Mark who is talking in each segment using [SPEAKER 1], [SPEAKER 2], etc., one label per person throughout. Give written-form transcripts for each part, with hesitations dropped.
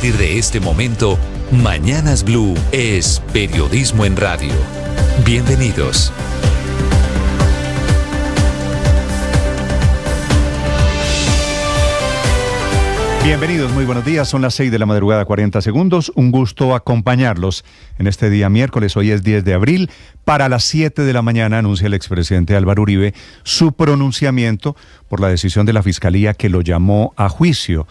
[SPEAKER 1] partir de este momento, Mañanas Blue es periodismo en radio. Bienvenidos.
[SPEAKER 2] Bienvenidos, muy buenos días. Son las 6 de la madrugada, 40 segundos. Un gusto acompañarlos en este día miércoles. Hoy es 10 de abril. Para las 7 de la mañana anuncia el expresidente Álvaro Uribe su pronunciamiento por la decisión de la Fiscalía que lo llamó a juicio.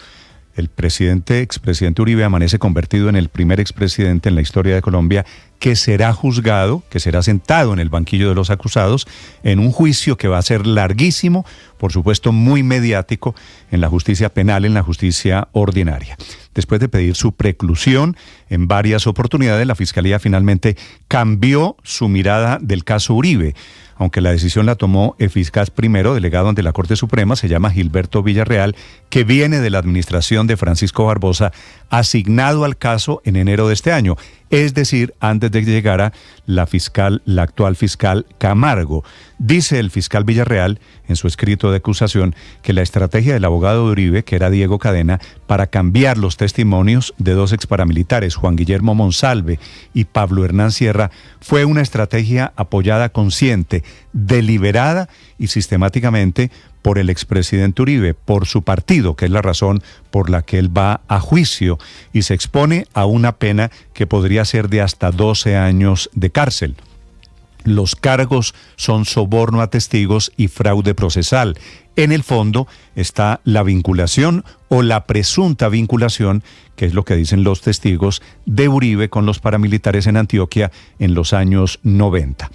[SPEAKER 2] El expresidente Uribe amanece convertido en el primer expresidente en la historia de Colombia que será juzgado, que será sentado en el banquillo de los acusados en un juicio que va a ser larguísimo, por supuesto muy mediático en la justicia penal, en la justicia ordinaria. Después de pedir su preclusión en varias oportunidades, la Fiscalía finalmente cambió su mirada del caso Uribe. Aunque la decisión la tomó el fiscal primero, delegado ante la Corte Suprema, se llama Gilberto Villarreal, que viene de la administración de Francisco Barbosa, asignado al caso en enero de este año, es decir, antes de que llegara la actual fiscal Camargo. Dice el fiscal Villarreal, en su escrito de acusación, que la estrategia del abogado de Uribe, que era Diego Cadena, para cambiar los testimonios de dos exparamilitares, Juan Guillermo Monsalve y Pablo Hernán Sierra, fue una estrategia apoyada consciente, deliberada y sistemáticamente por el expresidente Uribe, por su partido, que es la razón por la que él va a juicio y se expone a una pena que podría ser de hasta 12 años de cárcel. Los cargos son soborno a testigos y fraude procesal. En el fondo está la vinculación o la presunta vinculación, que es lo que dicen los testigos, de Uribe con los paramilitares en Antioquia en los años 90.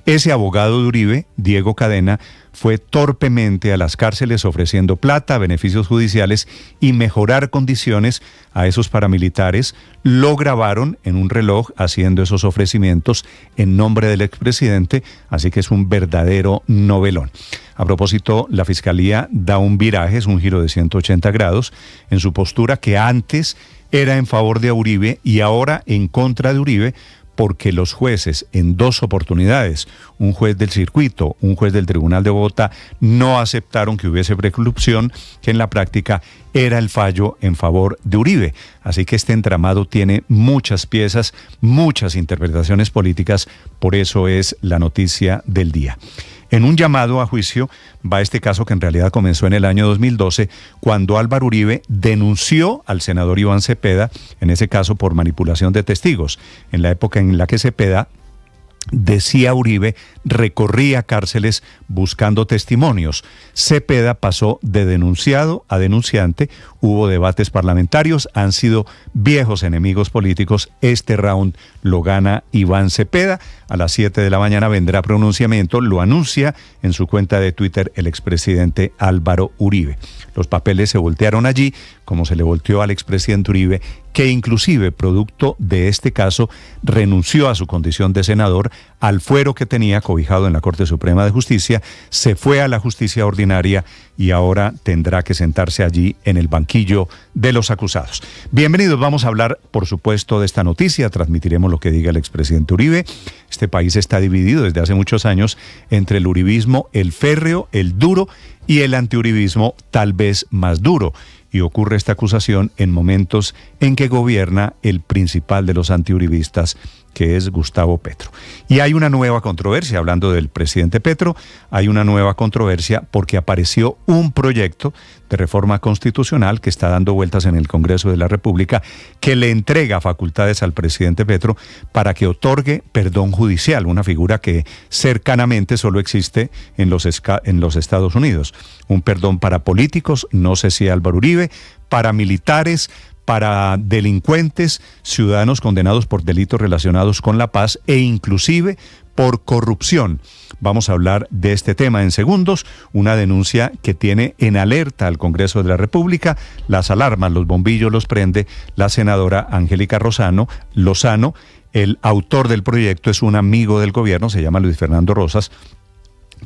[SPEAKER 2] Ese abogado de Uribe, Diego Cadena, fue torpemente a las cárceles ofreciendo plata, beneficios judiciales y mejorar condiciones a esos paramilitares. Lo grabaron en un reloj haciendo esos ofrecimientos en nombre del expresidente, así que es un verdadero novelón. A propósito, la Fiscalía da un viraje, es un giro de 180 grados, en su postura que antes era en favor de Uribe y ahora en contra de Uribe, porque los jueces en dos oportunidades, un juez del circuito, un juez del Tribunal de Bogotá, no aceptaron que hubiese preclusión, que en la práctica era el fallo en favor de Uribe. Así que este entramado tiene muchas piezas, muchas interpretaciones políticas, por eso es la noticia del día. En un llamado a juicio va este caso que en realidad comenzó en el año 2012, cuando Álvaro Uribe denunció al senador Iván Cepeda, en ese caso por manipulación de testigos. En la época en la que Cepeda, decía Uribe, recorría cárceles buscando testimonios. Cepeda pasó de denunciado a denunciante, hubo debates parlamentarios, han sido viejos enemigos políticos. Este round lo gana Iván Cepeda. A las 7 de la mañana vendrá pronunciamiento, lo anuncia en su cuenta de Twitter el expresidente Álvaro Uribe. Los papeles se voltearon allí, como se le volteó al expresidente Uribe, que inclusive, producto de este caso, renunció a su condición de senador, al fuero que tenía cobijado en la Corte Suprema de Justicia, se fue a la justicia ordinaria y ahora tendrá que sentarse allí en el banquillo de los acusados. Bienvenidos, vamos a hablar, por supuesto, de esta noticia, transmitiremos lo que diga el expresidente Uribe. Este país está dividido desde hace muchos años entre el uribismo, el férreo, el duro, y el antiuribismo tal vez más duro. Y ocurre esta acusación en momentos en que gobierna el principal de los antiuribistas, que es Gustavo Petro. Y hay una nueva controversia, hablando del presidente Petro, hay una nueva controversia porque apareció un proyecto de reforma constitucional que está dando vueltas en el Congreso de la República, que le entrega facultades al presidente Petro para que otorgue perdón judicial, una figura que cercanamente solo existe en los Estados Unidos. Un perdón para políticos, no sé si Álvaro Uribe, para militares, para delincuentes, ciudadanos condenados por delitos relacionados con la paz e inclusive por corrupción. Vamos a hablar de este tema en segundos, una denuncia que tiene en alerta al Congreso de la República, las alarmas, los bombillos los prende la senadora Angélica Lozano. El autor del proyecto es un amigo del gobierno, se llama Luis Fernando Rosas,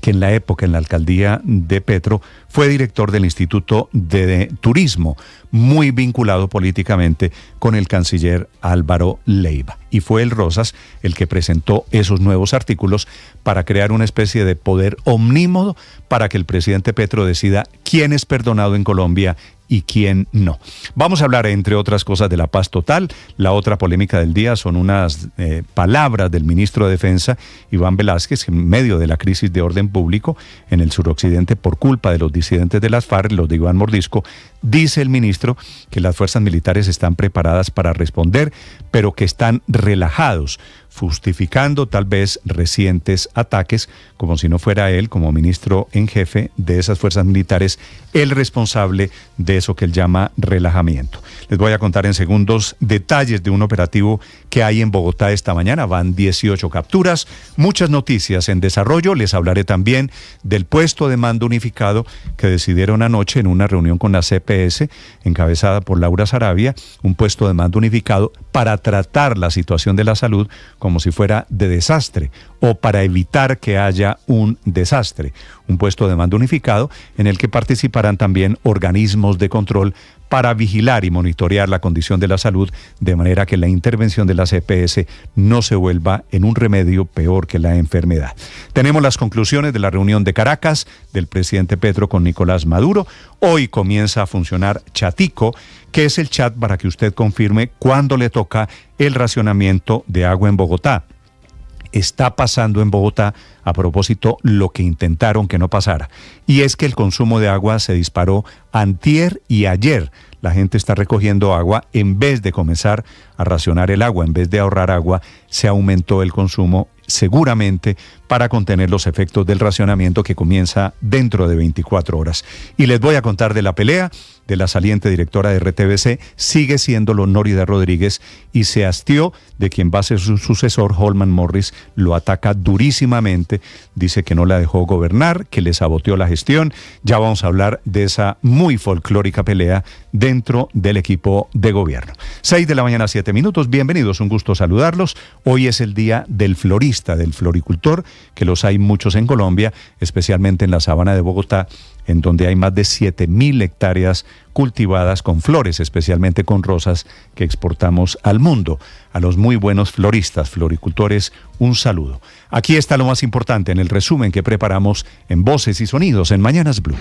[SPEAKER 2] que en la época, en la alcaldía de Petro, fue director del Instituto de Turismo, muy vinculado políticamente con el canciller Álvaro Leiva. Y fue el Rosas el que presentó esos nuevos artículos para crear una especie de poder omnímodo para que el presidente Petro decida quién es perdonado en Colombia y quién no. Vamos a hablar, entre otras cosas, de la paz total. La otra polémica del día son unas palabras del ministro de Defensa, Iván Velázquez, en medio de la crisis de orden público en el suroccidente por culpa de los disidentes de las FARC, los de Iván Mordisco. Dice el ministro que las fuerzas militares están preparadas para responder, pero que están relajados, justificando tal vez recientes ataques, como si no fuera él, como ministro en jefe de esas fuerzas militares, el responsable de eso que él llama relajamiento. Les voy a contar en segundos detalles de un operativo que hay en Bogotá esta mañana. Van 18 capturas, muchas noticias en desarrollo. Les hablaré también del puesto de mando unificado que decidieron anoche en una reunión con la CPS, encabezada por Laura Sarabia, un puesto de mando unificado para tratar la situación de la salud como si fuera de desastre o para evitar que haya un desastre. Un puesto de mando unificado en el que participarán también organismos de control para vigilar y monitorear la condición de la salud, de manera que la intervención de la CPS no se vuelva en un remedio peor que la enfermedad. Tenemos las conclusiones de la reunión de Caracas del presidente Petro con Nicolás Maduro. Hoy comienza a funcionar Chatico, que es el chat para que usted confirme cuándo le toca el racionamiento de agua en Bogotá. Está pasando en Bogotá, a propósito, lo que intentaron que no pasara. Y es que el consumo de agua se disparó antier y ayer. La gente está recogiendo agua. En vez de comenzar a racionar el agua, en vez de ahorrar agua, se aumentó el consumo, seguramente para contener los efectos del racionamiento que comienza dentro de 24 horas. Y les voy a contar de la pelea de la saliente directora de RTBC. Sigue siendo Nórida Rodríguez y se hastió de quien va a ser su sucesor, Holman Morris. Lo ataca durísimamente, dice que no la dejó gobernar, que le saboteó la gestión. Ya vamos a hablar de esa muy folclórica pelea dentro del equipo de gobierno. 6:07 a.m, bienvenidos, un gusto saludarlos. Hoy es el día del florista, del floricultor, que los hay muchos en Colombia, especialmente en la sabana de Bogotá, en donde hay más de 7.000 hectáreas cultivadas con flores, especialmente con rosas, que exportamos al mundo. A los muy buenos floristas, floricultores, un saludo. Aquí está lo más importante en el resumen que preparamos en Voces y Sonidos en Mañanas Blue.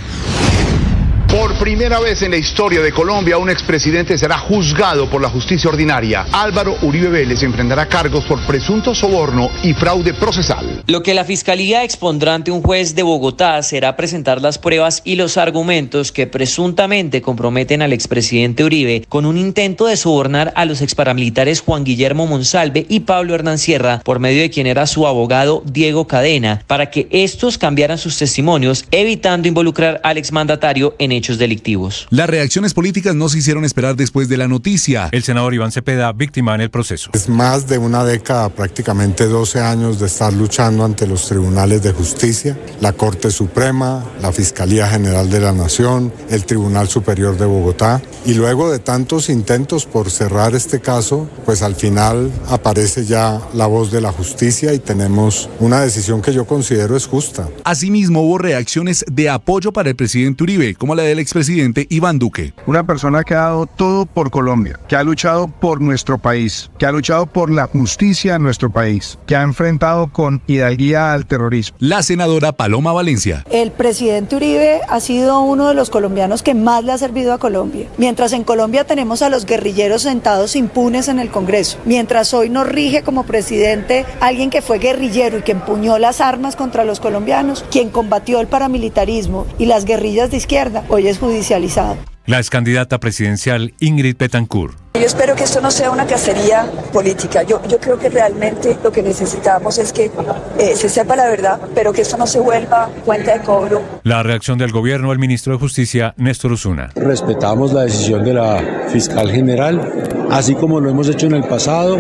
[SPEAKER 3] Por primera vez en la historia de Colombia, un expresidente será juzgado por la justicia ordinaria. Álvaro Uribe Vélez enfrentará cargos por presunto soborno y fraude procesal.
[SPEAKER 4] Lo que la Fiscalía expondrá ante un juez de Bogotá será presentar las pruebas y los argumentos que presuntamente comprometen al expresidente Uribe con un intento de sobornar a los exparamilitares Juan Guillermo Monsalve y Pablo Hernán Sierra por medio de quien era su abogado Diego Cadena, para que estos cambiaran sus testimonios, evitando involucrar al exmandatario en hechos delictivos.
[SPEAKER 5] Las reacciones políticas no se hicieron esperar después de la noticia.
[SPEAKER 6] El senador Iván Cepeda, víctima en el proceso.
[SPEAKER 7] Es más de una década, prácticamente 12 años de estar luchando ante los tribunales de justicia, la Corte Suprema, la Fiscalía General de la Nación, el Tribunal Superior de Bogotá, y luego de tantos intentos por cerrar este caso, pues al final aparece ya la voz de la justicia y tenemos una decisión que yo considero es justa.
[SPEAKER 5] Asimismo, hubo reacciones de apoyo para el presidente Uribe, como la del expresidente Iván Duque.
[SPEAKER 8] Una persona que ha dado todo por Colombia, que ha luchado por nuestro país, que ha luchado por la justicia en nuestro país, que ha enfrentado con hidalguía al terrorismo.
[SPEAKER 5] La senadora Paloma Valencia.
[SPEAKER 9] El presidente Uribe ha sido uno de los colombianos que más le ha servido a Colombia. Mientras en Colombia tenemos a los guerrilleros sentados impunes en el Congreso, mientras hoy nos rige como presidente alguien que fue guerrillero y que empuñó las armas contra los colombianos, quien combatió el paramilitarismo y las guerrillas de izquierda, hoy es judicializado.
[SPEAKER 6] La excandidata presidencial Ingrid Betancourt.
[SPEAKER 10] Yo espero que esto no sea una cacería política. Yo creo que realmente lo que necesitamos es que se sepa la verdad, pero que esto no se vuelva cuenta de cobro.
[SPEAKER 6] La reacción del gobierno al ministro de Justicia, Néstor Osuna.
[SPEAKER 11] Respetamos la decisión de la fiscal general, así como lo hemos hecho en el pasado,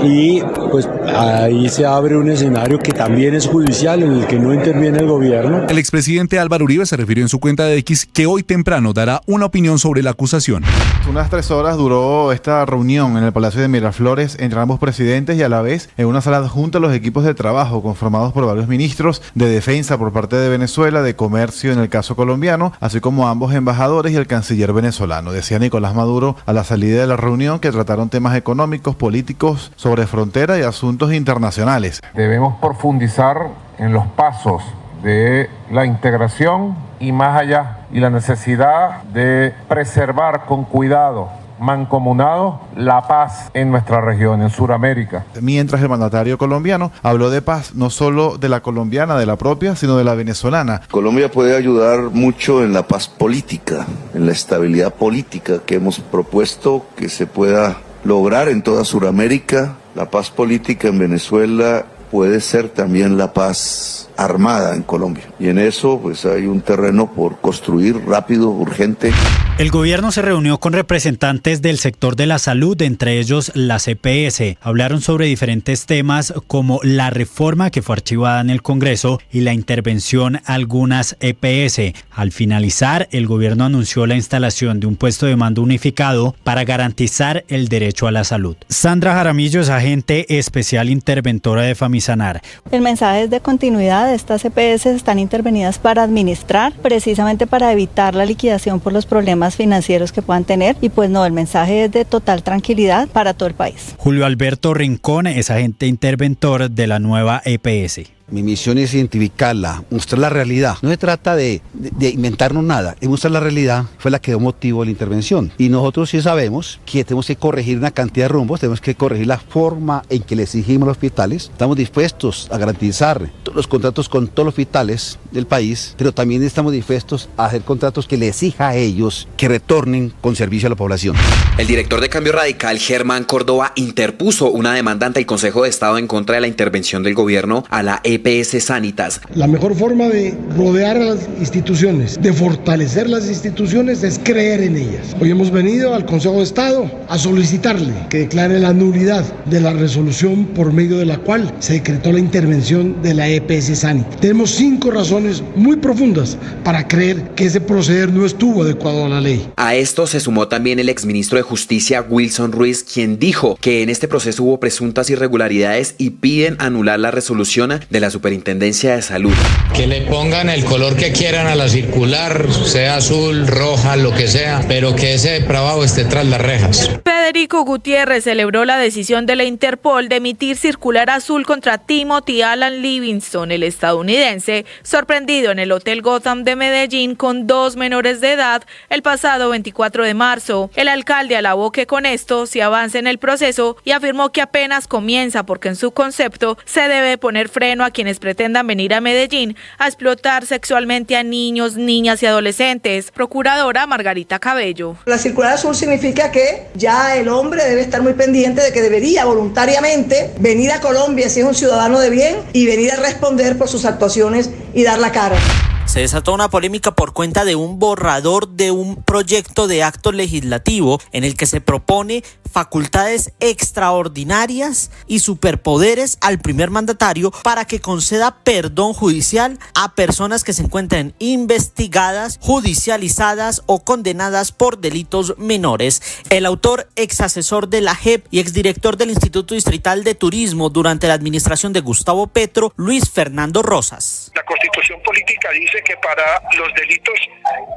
[SPEAKER 11] y pues ahí se abre un escenario que también es judicial, en el que no interviene el gobierno.
[SPEAKER 5] El expresidente Álvaro Uribe se refirió en su cuenta de X que hoy temprano dará una opinión sobre la acusación.
[SPEAKER 12] Unas 3 horas duró esta reunión en el Palacio de Miraflores entre ambos presidentes, y a la vez en una sala adjunta los equipos de trabajo conformados por varios ministros de defensa por parte de Venezuela, de comercio en el caso colombiano, así como ambos embajadores y el canciller venezolano. Decía Nicolás Maduro a la salida de la reunión que trataron temas económicos, políticos, sobre frontera y asuntos internacionales.
[SPEAKER 13] Debemos profundizar en los pasos de la integración y más allá, y la necesidad de preservar con cuidado, mancomunado, la paz en nuestra región, en Sudamérica.
[SPEAKER 12] Mientras el mandatario colombiano habló de paz, no solo de la colombiana, de la propia, sino de la venezolana.
[SPEAKER 14] Colombia puede ayudar mucho en la paz política, en la estabilidad política que hemos propuesto que se pueda lograr en toda Sudamérica. La paz política en Venezuela puede ser también la paz armada en Colombia. Y en eso pues hay un terreno por construir rápido, urgente.
[SPEAKER 15] El gobierno se reunió con representantes del sector de la salud, entre ellos las EPS. Hablaron sobre diferentes temas como la reforma que fue archivada en el Congreso y la intervención a algunas EPS. Al finalizar, el gobierno anunció la instalación de un puesto de mando unificado para garantizar el derecho a la salud. Sandra Jaramillo es agente especial interventora de Famisanar.
[SPEAKER 16] El mensaje es de continuidad. Estas EPS están intervenidas para administrar, precisamente para evitar la liquidación por los problemas financieros que puedan tener, y pues no, el mensaje es de total tranquilidad para todo el país.
[SPEAKER 15] Julio Alberto Rincón es agente interventor de la nueva EPS.
[SPEAKER 17] Mi misión es identificarla, mostrar la realidad. No se trata de inventarnos nada, es mostrar la realidad, fue la que dio motivo de la intervención. Y nosotros sí sabemos que tenemos que corregir una cantidad de rumbos, tenemos que corregir la forma en que le exigimos a los hospitales. Estamos dispuestos a garantizar todos los contratos con todos los hospitales del país, pero también estamos dispuestos a hacer contratos que le exija a ellos que retornen con servicio a la población.
[SPEAKER 18] El director de Cambio Radical, Germán Córdoba, interpuso una demanda ante el Consejo de Estado en contra de la intervención del gobierno a la EPS Sanitas.
[SPEAKER 19] La mejor forma de rodear a las instituciones, de fortalecer las instituciones, es creer en ellas. Hoy hemos venido al Consejo de Estado a solicitarle que declare la nulidad de la resolución por medio de la cual se decretó la intervención de la EPS Sanitas. Tenemos 5 razones muy profundas para creer que ese proceder no estuvo adecuado a la ley.
[SPEAKER 18] A esto se sumó también el exministro de Justicia, Wilson Ruiz, quien dijo que en este proceso hubo presuntas irregularidades y piden anular la resolución de la Superintendencia de Salud.
[SPEAKER 20] Que le pongan el color que quieran a la circular, sea azul, roja, lo que sea, pero que ese depravado esté tras las rejas.
[SPEAKER 21] Federico Gutiérrez celebró la decisión de la Interpol de emitir circular azul contra Timothy Alan Livingston, el estadounidense, sorprendido en el Hotel Gotham de Medellín con 2 menores de edad el pasado 24 de marzo. El alcalde alabó que con esto se avance en el proceso y afirmó que apenas comienza porque en su concepto se debe poner freno a quienes pretendan venir a Medellín a explotar sexualmente a niños, niñas y adolescentes. Procuradora Margarita Cabello.
[SPEAKER 22] La circular azul significa que ya el hombre debe estar muy pendiente de que debería voluntariamente venir a Colombia si es un ciudadano de bien y venir a responder por sus actuaciones y dar la cara.
[SPEAKER 23] Se desató una polémica por cuenta de un borrador de un proyecto de acto legislativo en el que se propone facultades extraordinarias y superpoderes al primer mandatario para que conceda perdón judicial a personas que se encuentren investigadas, judicializadas o condenadas por delitos menores. El autor, ex asesor de la JEP y exdirector del Instituto Distrital de Turismo durante la administración de Gustavo Petro, Luis Fernando Rosas.
[SPEAKER 24] La Constitución política dice que para los delitos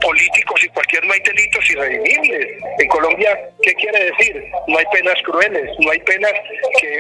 [SPEAKER 24] políticos y cualquier no hay delitos irredimibles. En Colombia, ¿qué quiere decir? No hay penas crueles, no hay penas que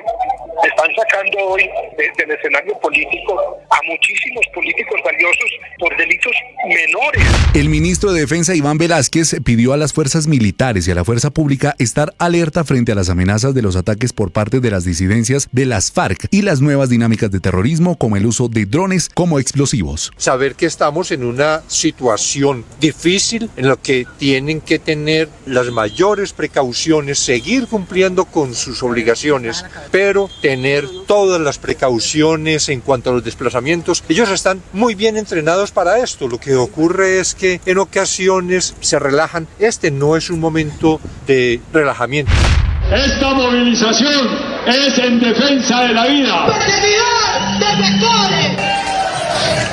[SPEAKER 24] están sacando hoy del escenario político a muchísimos políticos valiosos por delitos menores.
[SPEAKER 5] El ministro de Defensa, Iván Velázquez, pidió a las fuerzas militares y a la fuerza pública estar alerta frente a las amenazas de los ataques por parte de las disidencias de las FARC y las nuevas dinámicas de terrorismo como el uso de drones como explosivos.
[SPEAKER 25] Saber que estamos en una situación difícil en la que tienen que tener las mayores precauciones, seguir cumpliendo con sus obligaciones, pero tener todas las precauciones en cuanto a los desplazamientos. Ellos están muy bien entrenados para esto. Lo que ocurre es que en ocasiones se relajan. Este no es un momento de relajamiento.
[SPEAKER 26] Esta movilización es en defensa de la vida. ¡Por dignidad de sectores!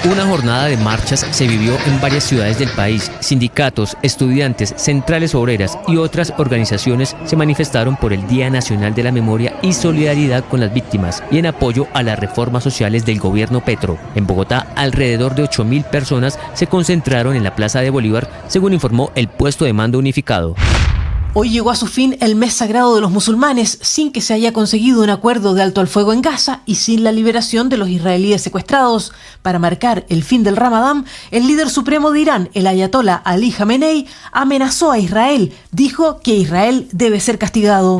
[SPEAKER 4] Una jornada de marchas se vivió en varias ciudades del país. Sindicatos, estudiantes, centrales obreras y otras organizaciones se manifestaron por el Día Nacional de la Memoria y Solidaridad con las Víctimas y en apoyo a las reformas sociales del gobierno Petro. En Bogotá, alrededor de 8.000 personas se concentraron en la Plaza de Bolívar, según informó el puesto de mando unificado.
[SPEAKER 1] Hoy llegó a su fin el mes sagrado de los musulmanes sin que se haya conseguido un acuerdo de alto al fuego en Gaza y sin la liberación de los israelíes secuestrados. Para marcar el fin del Ramadán, el líder supremo de Irán, el ayatolá Ali Jamenei, amenazó a Israel. Dijo que Israel debe ser castigado.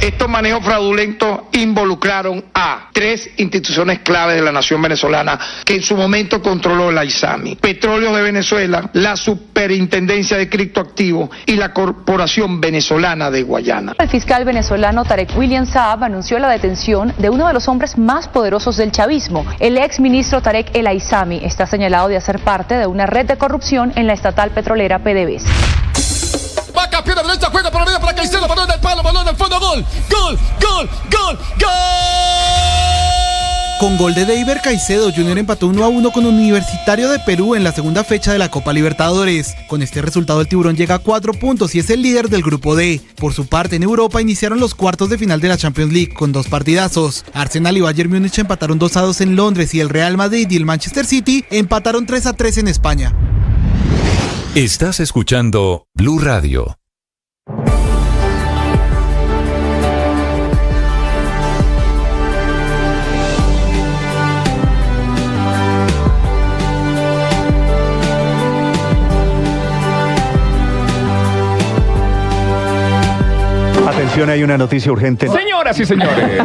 [SPEAKER 2] Estos manejos fraudulentos involucraron a 3 instituciones clave de la nación venezolana que en su momento controló la ISAMI: Petróleos de Venezuela, la Superintendencia de Criptoactivos y la Corporación Venezolana de Guayana.
[SPEAKER 3] El fiscal venezolano Tarek William Saab anunció la detención de uno de los hombres más poderosos del chavismo. El ex ministro Tarek El Aissami está señalado de hacer parte de una red de corrupción en la estatal petrolera PDVSA.
[SPEAKER 7] Vaca, pierna derecha, juega por la media para Caicedo, balón del palo, balón del fondo, gol, gol, gol, gol, gol.
[SPEAKER 8] Con gol de Deiber Caicedo, Junior empató 1-1 con Universitario de Perú en la segunda fecha de la Copa Libertadores. Con este resultado el Tiburón llega a 4 puntos y es el líder del grupo D. Por su parte, en Europa iniciaron los cuartos de final de la Champions League con 2 partidazos. Arsenal y Bayern Múnich empataron 2-2 en Londres y el Real Madrid y el Manchester City empataron 3-3 en España.
[SPEAKER 6] Estás escuchando Blue Radio.
[SPEAKER 9] Atención, hay una noticia urgente.
[SPEAKER 27] Señoras y señores.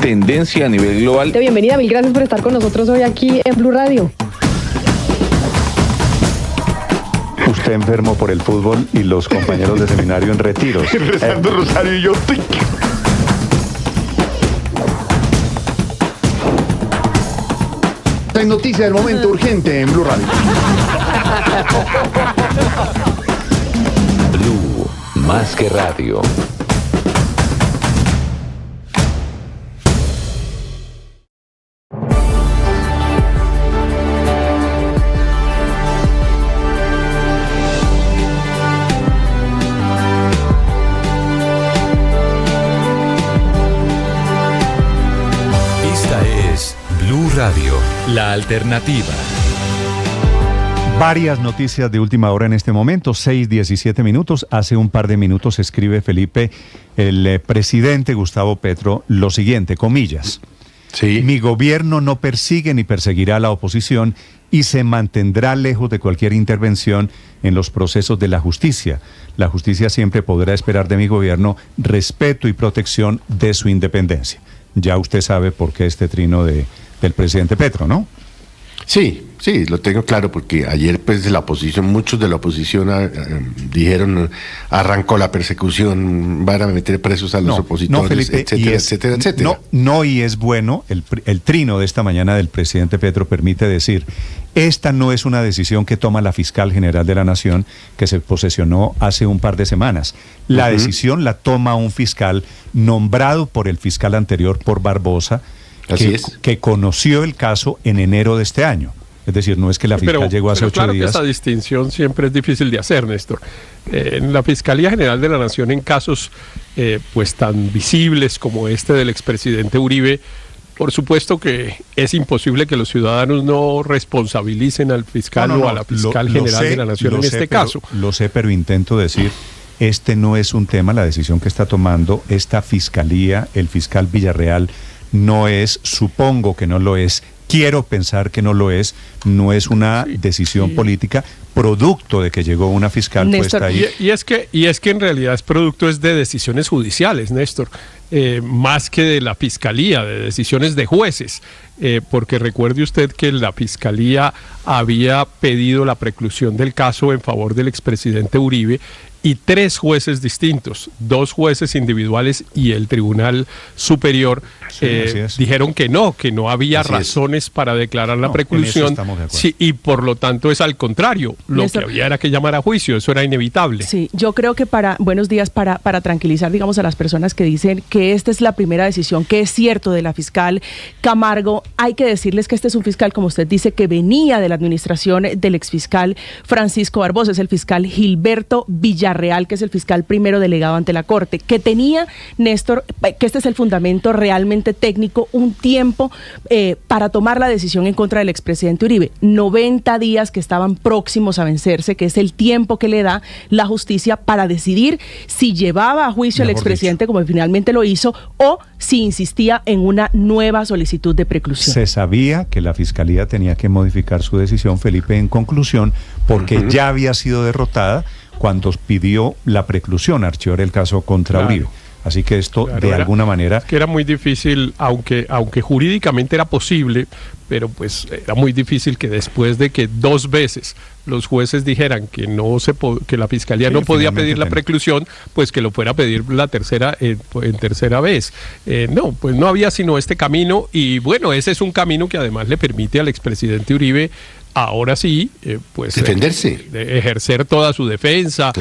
[SPEAKER 9] Tendencia a nivel global.
[SPEAKER 28] Bienvenida, mil gracias por estar con nosotros hoy aquí en Blue Radio.
[SPEAKER 9] Usted enfermo por el fútbol y los compañeros de seminario en retiros.
[SPEAKER 27] Rezando rosario y yo.
[SPEAKER 9] Hay noticia del momento urgente en Blue Radio.
[SPEAKER 6] Blue, más que radio. Radio, la alternativa.
[SPEAKER 9] Varias noticias de última hora en este momento, 6:17 minutos. Hace un par de minutos escribe Felipe, el presidente Gustavo Petro, lo siguiente, comillas. Sí. Mi gobierno no persigue ni perseguirá a la oposición y se mantendrá lejos de cualquier intervención en los procesos de la justicia. La justicia siempre podrá esperar de mi gobierno respeto y protección de su independencia. Ya usted sabe por qué este trino del presidente Petro, ¿no?
[SPEAKER 29] Sí, lo tengo claro, porque ayer pues la oposición, muchos de la oposición dijeron, arrancó la persecución, van a meter presos a los opositores, Felipe, etcétera.
[SPEAKER 9] Y es bueno, el trino de esta mañana del presidente Petro permite decir, esta no es una decisión que toma la fiscal general de la Nación, que se posesionó hace un par de semanas. La decisión la toma un fiscal nombrado por el fiscal anterior, por Barbosa, que conoció el caso en enero de este año. Es decir, no es que la fiscal llegó hace 8
[SPEAKER 30] claro
[SPEAKER 9] días.
[SPEAKER 30] Que esa distinción siempre es difícil de hacer, Néstor. En la Fiscalía General de la Nación, en casos pues tan visibles como este del expresidente Uribe, por supuesto que es imposible que los ciudadanos no responsabilicen al fiscal o a la fiscal general de la Nación en este caso.
[SPEAKER 9] Lo sé, pero intento decir, este no es un tema, la decisión que está tomando esta fiscalía, el fiscal Villarreal, no es, supongo que no lo es, quiero pensar que no lo es, no es una decisión política producto de que llegó una fiscal puesta ahí.
[SPEAKER 30] Y es que en realidad es producto de decisiones judiciales, Néstor, más que de la fiscalía, de decisiones de jueces, porque recuerde usted que la fiscalía había pedido la preclusión del caso en favor del expresidente Uribe, y 3 jueces distintos, 2 jueces individuales y el Tribunal Superior dijeron que no había razones para declarar la preclusión, y por lo tanto es al contrario, lo que había era que llamar a juicio, eso era inevitable.
[SPEAKER 28] Sí, yo creo que para tranquilizar, digamos, a las personas que dicen que esta es la primera decisión, que es cierto, de la fiscal Camargo, hay que decirles que este es un fiscal, como usted dice, que venía de la administración del exfiscal Francisco Barbosa, es el fiscal Gilberto Villarreal Villarreal, que es el fiscal primero delegado ante la Corte, que tenía, Néstor, que este es el fundamento realmente técnico, un tiempo para tomar la decisión en contra del expresidente Uribe. 90 días que estaban próximos a vencerse, que es el tiempo que le da la justicia para decidir si llevaba a juicio al expresidente, como finalmente lo hizo, o si insistía en una nueva solicitud de preclusión.
[SPEAKER 9] Se sabía que la Fiscalía tenía que modificar su decisión, Felipe, en conclusión, porque ya había sido derrotada cuando pidió la preclusión, archivar el caso contra Uribe. Así que esto, de alguna manera...
[SPEAKER 30] Que era muy difícil, aunque jurídicamente era posible, pero pues era muy difícil que después de que 2 veces los jueces dijeran que que la Fiscalía no podía pedir la preclusión, pues que lo fuera a pedir la tercera en tercera vez. No, pues no había sino este camino, y bueno, ese es un camino que además le permite al expresidente Uribe ahora sí, pues
[SPEAKER 29] defenderse,
[SPEAKER 30] ejercer toda su defensa,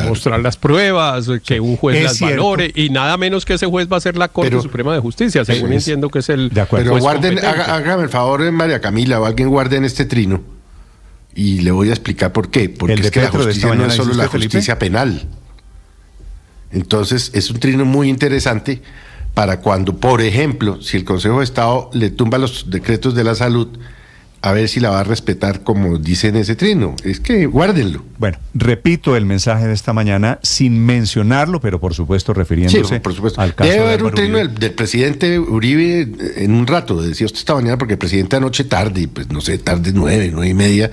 [SPEAKER 30] mostrar las pruebas, que un juez las valore, y nada menos que ese juez va a ser la Corte Suprema de Justicia, según entiendo que es el
[SPEAKER 29] de acuerdo. Pero guarden, hágame el favor, María Camila, o alguien guarden este trino, y le voy a explicar por qué. Porque es que la justicia no es solo la justicia penal. Entonces, es un trino muy interesante para cuando, por ejemplo, si el Consejo de Estado le tumba los decretos de la salud, a ver si la va a respetar como dice en ese trino. Es que guárdenlo.
[SPEAKER 9] Bueno, repito el mensaje de esta mañana sin mencionarlo, pero por supuesto refiriéndose
[SPEAKER 29] por supuesto.
[SPEAKER 9] al caso.
[SPEAKER 29] Debe haber un trino del presidente Uribe en un rato, decía usted esta mañana, porque el presidente anoche tarde, pues no sé, tarde 9:30,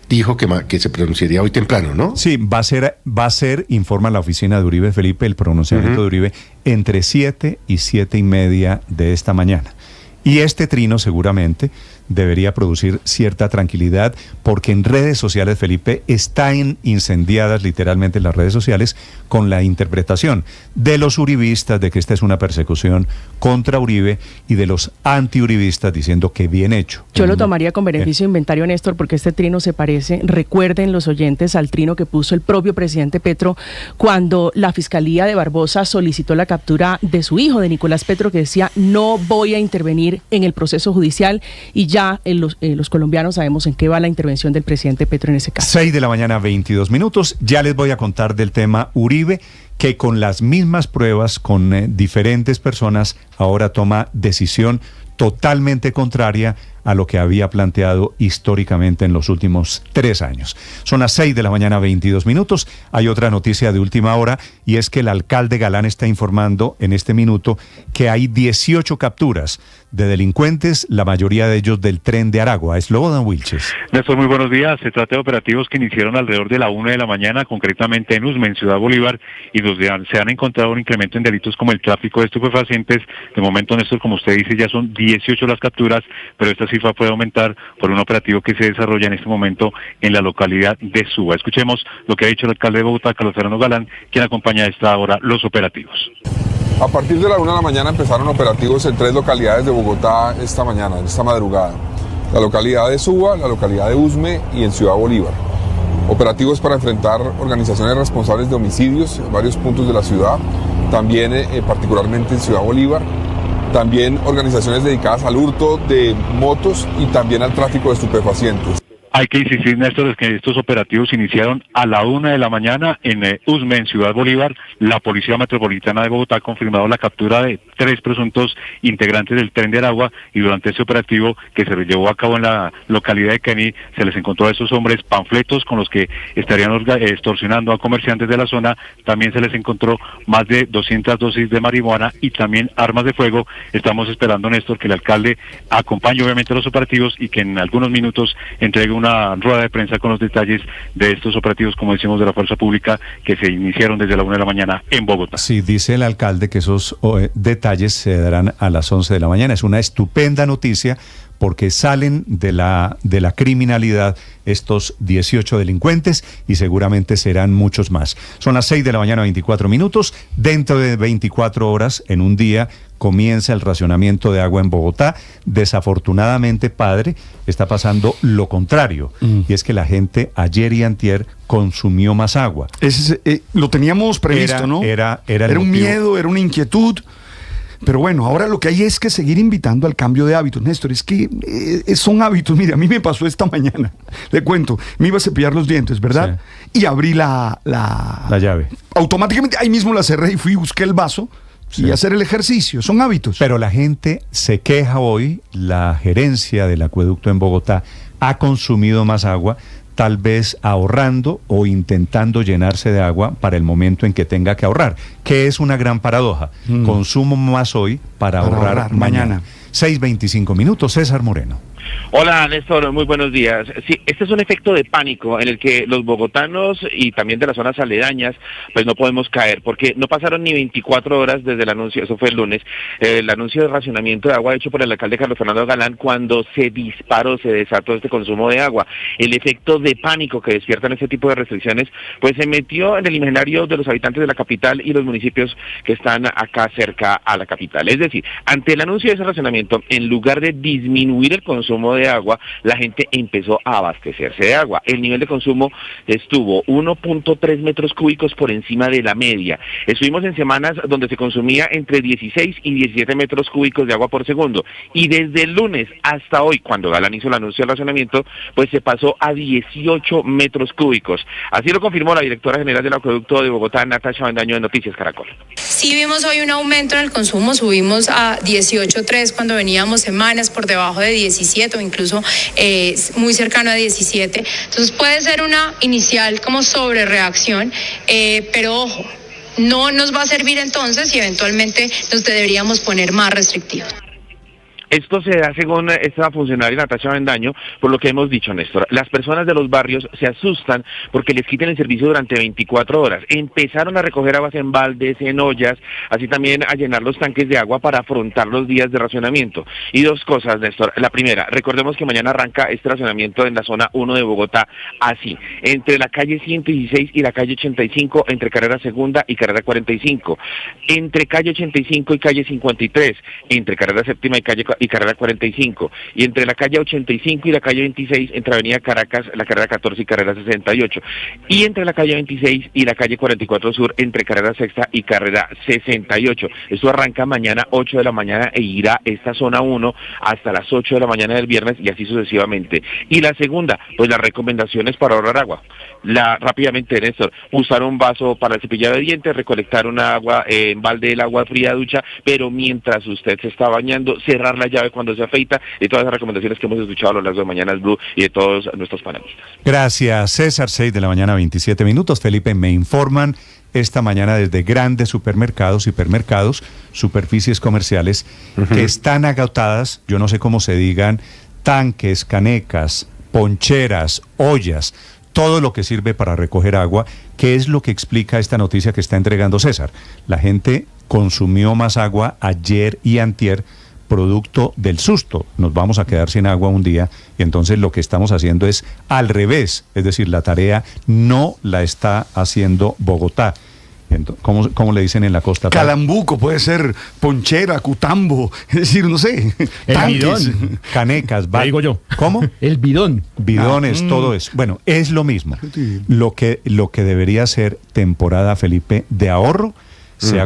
[SPEAKER 29] dijo que se pronunciaría hoy temprano, ¿no?
[SPEAKER 9] Sí, va a ser, informa la oficina de Uribe, Felipe, el pronunciamiento de Uribe entre 7 y 7:30 de esta mañana. Y este trino seguramente debería producir cierta tranquilidad, porque en redes sociales, Felipe, están incendiadas literalmente las redes sociales con la interpretación de los uribistas de que esta es una persecución contra Uribe y de los antiuribistas diciendo que bien hecho.
[SPEAKER 28] Yo lo tomaría con beneficio de inventario, Néstor, porque este trino se parece, recuerden los oyentes, al trino que puso el propio presidente Petro cuando la Fiscalía de Barbosa solicitó la captura de su hijo, de Nicolás Petro, que decía: no voy a intervenir en el proceso judicial, y ya los colombianos sabemos en qué va la intervención del presidente Petro en ese caso.
[SPEAKER 9] 6:22 a.m. Ya les voy a contar del tema Uribe, que con las mismas pruebas, con diferentes personas, ahora toma decisión totalmente contraria a lo que había planteado históricamente en los últimos 3 años. Son las 6:22 a.m. Hay otra noticia de última hora, y es que el alcalde Galán está informando en este minuto que hay 18 capturas de delincuentes, la mayoría de ellos del Tren de Aragua. Slobodan Wilches.
[SPEAKER 10] Néstor, muy buenos días. Se trata de operativos que iniciaron alrededor de la 1 de la mañana, concretamente en Usme, en Ciudad Bolívar, y donde se han encontrado un incremento en delitos como el tráfico de estupefacientes. De momento, Néstor, como usted dice, ya son 18 las capturas, pero esta cifra puede aumentar por un operativo que se desarrolla en este momento en la localidad de Suba. Escuchemos lo que ha dicho el alcalde de Bogotá, Carlos Fernando Galán, quien acompaña a esta hora los operativos.
[SPEAKER 11] A partir de la 1 de la mañana empezaron operativos en 3 localidades de Bogotá esta mañana, en esta madrugada. La localidad de Suba, la localidad de Usme y en Ciudad Bolívar. Operativos para enfrentar organizaciones responsables de homicidios en varios puntos de la ciudad, también particularmente en Ciudad Bolívar. También organizaciones dedicadas al hurto de motos y también al tráfico de estupefacientes.
[SPEAKER 10] Hay que insistir, Néstor, es que estos operativos iniciaron a la 1 de la mañana en Usme, en Ciudad Bolívar. La Policía Metropolitana de Bogotá ha confirmado la captura de 3 presuntos integrantes del Tren de Aragua, y durante este operativo que se llevó a cabo en la localidad de Kennedy, se les encontró a estos hombres panfletos con los que estarían extorsionando a comerciantes de la zona. También se les encontró más de 200 dosis de marihuana y también armas de fuego. Estamos esperando, Néstor, que el alcalde acompañe obviamente los operativos y que en algunos minutos entregue una rueda de prensa con los detalles de estos operativos, como decimos, de la Fuerza Pública, que se iniciaron desde la 1 de la mañana en Bogotá.
[SPEAKER 9] Sí, dice el alcalde que esos detalles se darán a las 11 de la mañana. Es una estupenda noticia, porque salen de la criminalidad estos 18 delincuentes, y seguramente serán muchos más. Son las 6:24 a.m. Dentro de 24 horas, en un día, comienza el racionamiento de agua en Bogotá. Desafortunadamente, padre, está pasando lo contrario, y es que la gente ayer y antier consumió más agua.
[SPEAKER 12] Lo teníamos previsto, ¿no?
[SPEAKER 9] Era
[SPEAKER 12] un miedo, era una inquietud. Pero bueno, ahora lo que hay es que seguir invitando al cambio de hábitos. Néstor, es que son hábitos. Mire, a mí me pasó esta mañana. Le cuento, me iba a cepillar los dientes, ¿verdad? Sí. Y abrí la
[SPEAKER 9] llave.
[SPEAKER 12] Automáticamente ahí mismo la cerré y fui y busqué el vaso. Sí. Y hacer el ejercicio, son hábitos.
[SPEAKER 9] Pero la gente se queja hoy, la gerencia del acueducto en Bogotá ha consumido más agua, tal vez ahorrando o intentando llenarse de agua para el momento en que tenga que ahorrar, que es una gran paradoja. Consumo más hoy para ahorrar mañana. 6:25 minutos, César Moreno.
[SPEAKER 13] Hola Néstor, muy buenos días. Sí, este es un efecto de pánico en el que los bogotanos y también de las zonas aledañas pues no podemos caer, porque no pasaron ni 24 horas desde el anuncio, eso fue el lunes, el anuncio de racionamiento de agua hecho por el alcalde Carlos Fernando Galán, cuando se desató este consumo de agua. El efecto de pánico que despiertan este tipo de restricciones pues se metió en el imaginario de los habitantes de la capital y los municipios que están acá cerca a la capital. Es decir, ante el anuncio de ese racionamiento, en lugar de disminuir el consumo de agua, la gente empezó a abastecerse de agua. El nivel de consumo estuvo 1.3 metros cúbicos por encima de la media. Estuvimos en semanas donde se consumía entre 16 y 17 metros cúbicos de agua por segundo. Y desde el lunes hasta hoy, cuando Galán hizo el anuncio del racionamiento, pues se pasó a 18 metros cúbicos. Así lo confirmó la directora general del acueducto de Bogotá, Natasha Bendaño, de Noticias Caracol.
[SPEAKER 14] Sí vimos hoy un aumento en el consumo, subimos a 18.3 cuando veníamos semanas por debajo de 17 o incluso muy cercano a 17. Entonces puede ser una inicial como sobrereacción, pero ojo, no nos va a servir entonces y eventualmente nos deberíamos poner más restrictivos.
[SPEAKER 13] Esto se da según esta funcionaria Natasha Bendaño, por lo que hemos dicho, Néstor. Las personas de los barrios se asustan porque les quiten el servicio durante 24 horas. Empezaron a recoger aguas en baldes, en ollas, así también a llenar los tanques de agua para afrontar los días de racionamiento. Y dos cosas, Néstor. La primera, recordemos que mañana arranca este racionamiento en la zona 1 de Bogotá, así, entre la calle 116 y la calle 85, entre carrera segunda y carrera 45, entre calle 85 y calle 53, entre carrera séptima y carrera 45, y entre la calle 85 y la calle 26, entre avenida Caracas, la carrera 14 y carrera 68, y entre la calle 26 y la calle 44 Sur, entre carrera sexta y carrera 68. Esto arranca mañana 8 de la mañana e irá esta zona 1 hasta las 8 de la mañana del viernes y así sucesivamente. Y la segunda, pues las recomendaciones para ahorrar agua. Rápidamente, Néstor, usar un vaso para el cepillado de dientes, recolectar un agua en balde del agua fría de ducha, pero mientras usted se está bañando, cerrar la llave cuando se afeita, y todas las recomendaciones que hemos escuchado a lo largo de Mañanas Blue y de todos nuestros panelistas.
[SPEAKER 9] Gracias, César. 6 de la mañana, 27 minutos. Felipe, me informan esta mañana desde grandes supermercados, hipermercados, superficies comerciales, que están agotadas, yo no sé cómo se digan, tanques, canecas, poncheras, ollas, todo lo que sirve para recoger agua. ¿Qué es lo que explica esta noticia que está entregando César? La gente consumió más agua ayer y antier, producto del susto. Nos vamos a quedar sin agua un día, y entonces lo que estamos haciendo es al revés, es decir, la tarea no la está haciendo Bogotá. ¿Cómo le dicen en la costa?
[SPEAKER 12] Calambuco, puede ser ponchera, cutambo, es decir, no sé,
[SPEAKER 9] el bidón, canecas, digo yo. ¿Cómo?
[SPEAKER 15] El bidón.
[SPEAKER 9] Bidones, todo eso. Bueno, es lo mismo. Lo que debería ser temporada, Felipe, de ahorro, se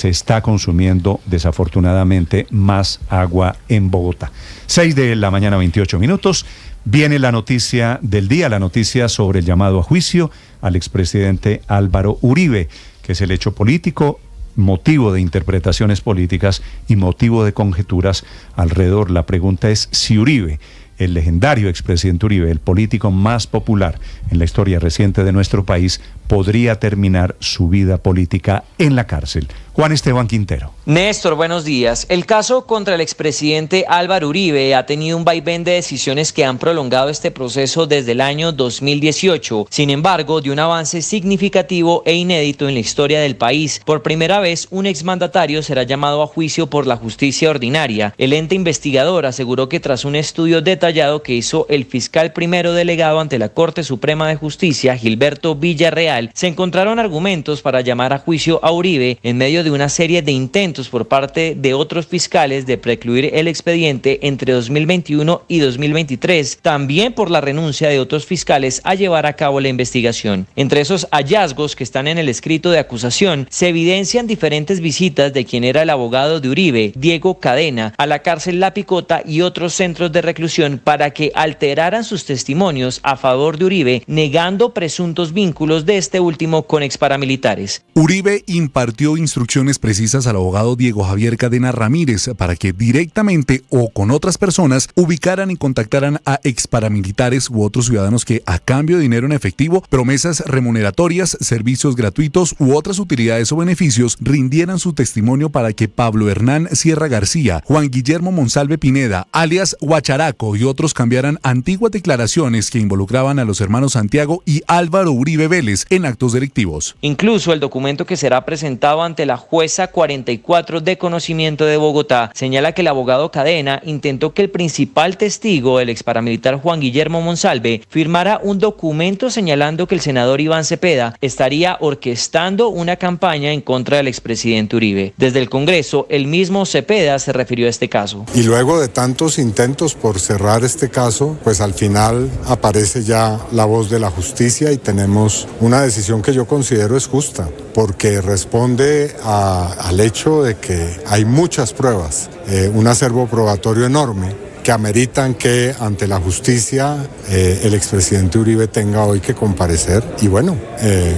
[SPEAKER 9] está consumiendo desafortunadamente más agua en Bogotá. 6 de la mañana, 28 minutos. Viene la noticia del día, la noticia sobre el llamado a juicio al expresidente Álvaro Uribe, que es el hecho político, motivo de interpretaciones políticas y motivo de conjeturas alrededor. La pregunta es si Uribe, el legendario expresidente Uribe, el político más popular en la historia reciente de nuestro país, podría terminar su vida política en la cárcel. Juan Esteban Quintero.
[SPEAKER 4] Néstor, buenos días. El caso contra el expresidente Álvaro Uribe ha tenido un vaivén de decisiones que han prolongado este proceso desde el año 2018. Sin embargo, de un avance significativo e inédito en la historia del país. Por primera vez, un exmandatario será llamado a juicio por la justicia ordinaria. El ente investigador aseguró que tras un estudio detallado que hizo el fiscal primero delegado ante la Corte Suprema de Justicia, Gilberto Villarreal, Real, se encontraron argumentos para llamar a juicio a Uribe en medio de una serie de intentos por parte de otros fiscales de precluir el expediente entre 2021 y 2023, también por la renuncia de otros fiscales a llevar a cabo la investigación. Entre esos hallazgos que están en el escrito de acusación, se evidencian diferentes visitas de quien era el abogado de Uribe, Diego Cadena, a la cárcel La Picota y otros centros de reclusión para que alteraran sus testimonios a favor de Uribe, negando presuntos vínculos de este último con exparamilitares.
[SPEAKER 5] Uribe impartió instrucciones precisas al abogado Diego Javier Cadena Ramírez para que directamente o con otras personas ubicaran y contactaran a exparamilitares u otros ciudadanos que, a cambio de dinero en efectivo, promesas remuneratorias, servicios gratuitos u otras utilidades o beneficios, rindieran su testimonio para que Pablo Hernán Sierra García, Juan Guillermo Monsalve Pineda, alias Guacharaco, y otros cambiaran antiguas declaraciones que involucraban a los hermanos Santiago y Álvaro Uribe Vélez en actos delictivos.
[SPEAKER 4] Incluso el documento que será presentado ante la jueza 44 de conocimiento de Bogotá señala que el abogado Cadena intentó que el principal testigo, el exparamilitar Juan Guillermo Monsalve, firmara un documento señalando que el senador Iván Cepeda estaría orquestando una campaña en contra del expresidente Uribe. Desde el Congreso, el mismo Cepeda se refirió a este caso.
[SPEAKER 15] Y luego de tantos intentos por cerrar este caso, pues al final aparece ya la voz de la justicia y tenemos una decisión que yo considero es justa, porque responde al hecho de que hay muchas pruebas, un acervo probatorio enorme, que ameritan que ante la justicia el expresidente Uribe tenga hoy que comparecer y bueno,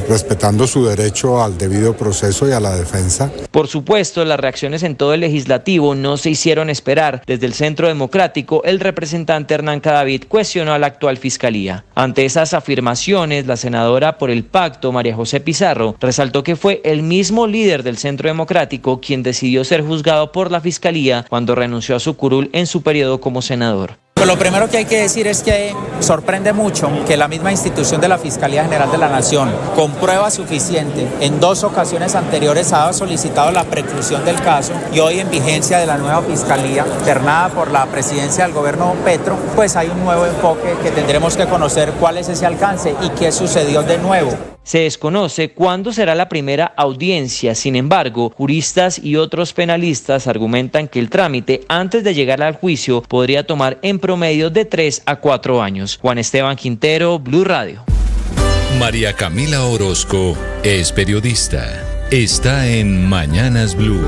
[SPEAKER 15] respetando su derecho al debido proceso y a la defensa.
[SPEAKER 4] Por supuesto, las reacciones en todo el legislativo no se hicieron esperar. Desde el Centro Democrático, el representante Hernán Cadavid cuestionó a la actual fiscalía. Ante esas afirmaciones, la senadora por el pacto, María José Pizarro, resaltó que fue el mismo líder del Centro Democrático quien decidió ser juzgado por la fiscalía cuando renunció a su curul en su periodo como senador.
[SPEAKER 16] Lo primero que hay que decir es que sorprende mucho que la misma institución de la Fiscalía General de la Nación, con prueba suficiente, en 2 ocasiones anteriores ha solicitado la preclusión del caso y hoy en vigencia de la nueva Fiscalía, alternada por la presidencia del gobierno Petro, pues hay un nuevo enfoque que tendremos que conocer cuál es ese alcance y qué sucedió de nuevo.
[SPEAKER 4] Se desconoce cuándo será la primera audiencia. Sin embargo, juristas y otros penalistas argumentan que el trámite antes de llegar al juicio podría tomar en promedio de 3 a 4 años. Juan Esteban Quintero, Blue Radio.
[SPEAKER 17] María Camila Orozco es periodista. Está en Mañanas Blue.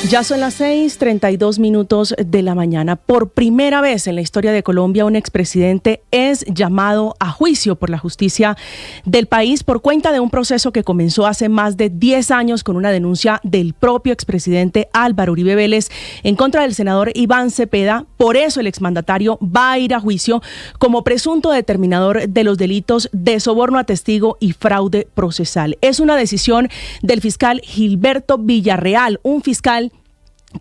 [SPEAKER 28] Ya son las 6:32 de la mañana. Por primera vez en la historia de Colombia, un expresidente es llamado a juicio por la justicia del país por cuenta de un proceso que comenzó hace más de 10 años con una denuncia del propio expresidente Álvaro Uribe Vélez en contra del senador Iván Cepeda. Por eso el exmandatario va a ir a juicio como presunto determinador de los delitos de soborno a testigo y fraude procesal. Es una decisión del fiscal Gilberto Villarreal, un fiscal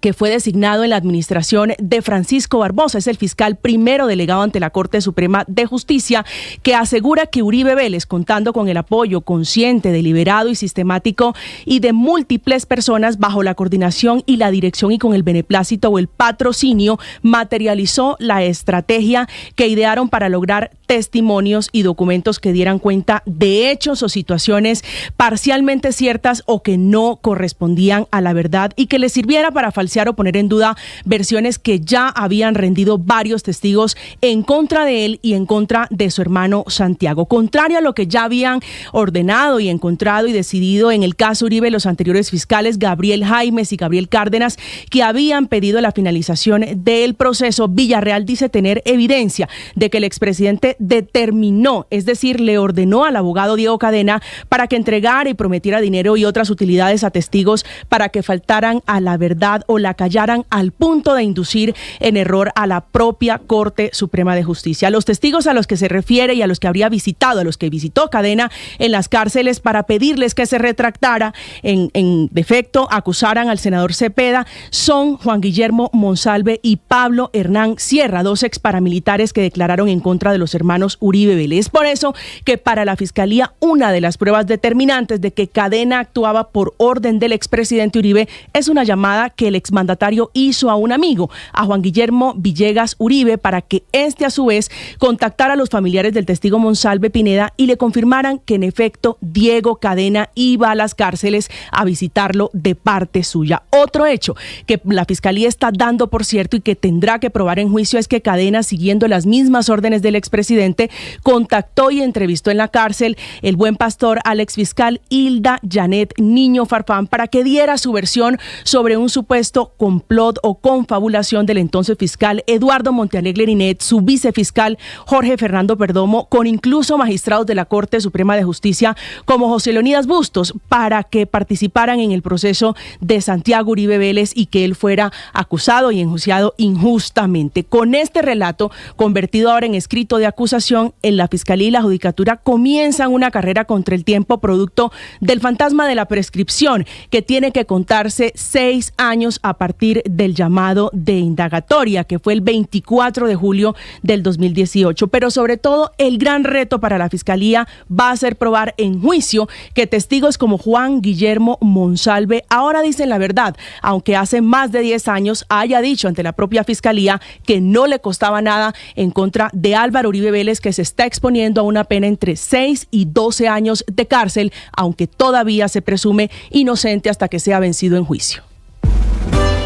[SPEAKER 28] que fue designado en la administración de Francisco Barbosa. Es el fiscal primero delegado ante la Corte Suprema de Justicia, que asegura que Uribe Vélez, contando con el apoyo consciente, deliberado y sistemático y de múltiples personas bajo la coordinación y la dirección y con el beneplácito o el patrocinio, materializó la estrategia que idearon para lograr testimonios y documentos que dieran cuenta de hechos o situaciones parcialmente ciertas o que no correspondían a la verdad y que les sirviera para falsear o poner en duda versiones que ya habían rendido varios testigos en contra de él y en contra de su hermano Santiago. Contrario a lo que ya habían ordenado y encontrado y decidido en el caso Uribe los anteriores fiscales Gabriel Jaimes y Gabriel Cárdenas, que habían pedido la finalización del proceso, Villarreal dice tener evidencia de que el expresidente determinó, es decir, le ordenó al abogado Diego Cadena para que entregara y prometiera dinero y otras utilidades a testigos para que faltaran a la verdad o la callaran al punto de inducir en error a la propia Corte Suprema de Justicia. Los testigos a los que se refiere y a los que habría visitado, a los que visitó Cadena en las cárceles para pedirles que se retractara, en defecto acusaran al senador Cepeda, son Juan Guillermo Monsalve y Pablo Hernán Sierra, 2 exparamilitares que declararon en contra de los hermanos Uribe Vélez. Por eso que para la Fiscalía una de las pruebas determinantes de que Cadena actuaba por orden del expresidente Uribe es una llamada que el exmandatario hizo a un amigo, a Juan Guillermo Villegas Uribe, para que a su vez contactara a los familiares del testigo Monsalve Pineda y le confirmaran que en efecto Diego Cadena iba a las cárceles a visitarlo de parte suya. Otro hecho que la Fiscalía está dando por cierto y que tendrá que probar en juicio es que Cadena, siguiendo las mismas órdenes del expresidente, contactó y entrevistó en la cárcel el buen pastor al exfiscal Hilda Janet Niño Farfán para que diera su versión sobre un supuesto complot o confabulación del entonces fiscal Eduardo Montealegre Linet, su vicefiscal Jorge Fernando Perdomo, con incluso magistrados de la Corte Suprema de Justicia como José Leonidas Bustos, para que participaran en el proceso de Santiago Uribe Vélez y que él fuera acusado y enjuiciado injustamente. Con este relato, convertido ahora en escrito de acusación, en la Fiscalía y la Judicatura comienzan una carrera contra el tiempo producto del fantasma de la prescripción, que tiene que contarse 6 años a partir del llamado de indagatoria, que fue el 24 de julio del 2018. Pero sobre todo, el gran reto para la Fiscalía va a ser probar en juicio que testigos como Juan Guillermo Monsalve ahora dicen la verdad, aunque hace más de 10 años haya dicho ante la propia Fiscalía que no le costaba nada en contra de Álvaro Uribe Vélez, que se está exponiendo a una pena entre 6 y 12 años de cárcel, aunque todavía se presume inocente hasta que sea vencido en juicio.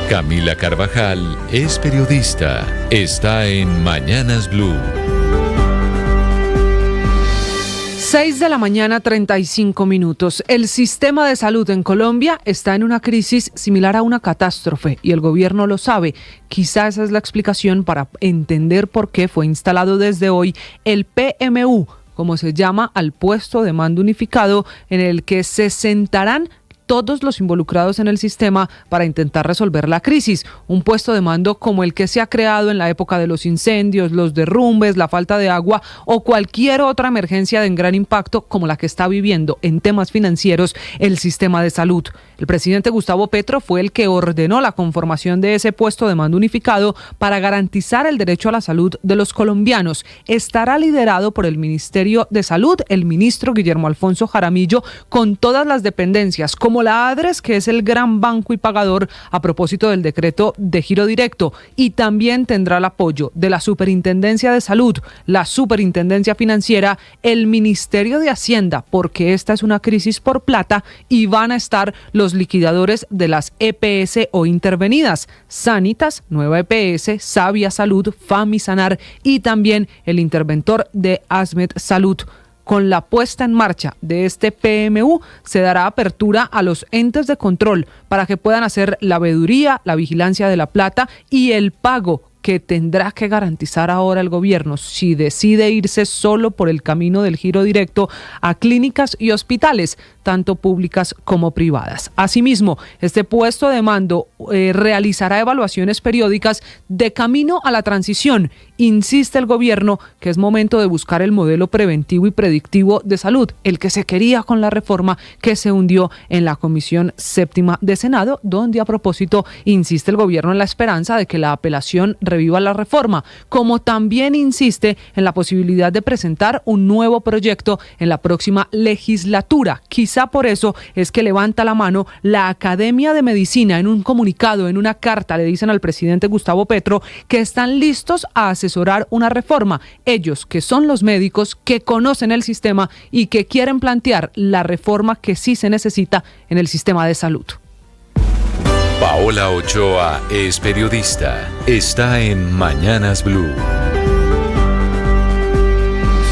[SPEAKER 17] Camila Carvajal es periodista. Está en Mañanas Blue.
[SPEAKER 1] 6 de la mañana, 35 minutos. El sistema de salud en Colombia está en una crisis similar a una catástrofe y el gobierno lo sabe. Quizá esa es la explicación para entender por qué fue instalado desde hoy el PMU, como se llama al puesto de mando unificado, en el que se sentarán todos los involucrados en el sistema para intentar resolver la crisis. Un puesto de mando como el que se ha creado en la época de los incendios, los derrumbes, la falta de agua o cualquier otra emergencia de gran impacto como la que está viviendo en temas financieros el sistema de salud. El presidente Gustavo Petro fue el que ordenó la conformación de ese puesto de mando unificado para garantizar el derecho a la salud de los colombianos. Estará liderado por el Ministerio de Salud, el ministro Guillermo Alfonso Jaramillo, con todas las dependencias, como la ADRES, que es el gran banco y pagador a propósito del decreto de giro directo, y también tendrá el apoyo de la Superintendencia de Salud, la Superintendencia Financiera, el Ministerio de Hacienda, porque esta es una crisis por plata, y van a estar los liquidadores de las EPS o intervenidas, Sanitas, Nueva EPS, Sabia Salud, Famisanar y también el interventor de Asmed Salud. Con la puesta en marcha de este PMU se dará apertura a los entes de control para que puedan hacer la veeduría, la vigilancia de la plata y el pago que tendrá que garantizar ahora el gobierno si decide irse solo por el camino del giro directo a clínicas y hospitales, tanto públicas como privadas. Asimismo, este puesto de mando realizará evaluaciones periódicas de camino a la transición. Insiste el gobierno que es momento de buscar el modelo preventivo y predictivo de salud, el que se quería con la reforma que se hundió en la Comisión Séptima de Senado, donde a propósito insiste el gobierno en la esperanza de que la apelación reviva la reforma, como también insiste en la posibilidad de presentar un nuevo proyecto en la próxima legislatura. Quizá por eso es que levanta la mano la Academia de Medicina. En un comunicado, en una carta, le dicen al presidente Gustavo Petro que están listos a asesorar una reforma. Ellos, que son los médicos, que conocen el sistema y que quieren plantear la reforma que sí se necesita en el sistema de salud.
[SPEAKER 17] Paola Ochoa es periodista. Está en Mañanas Blue.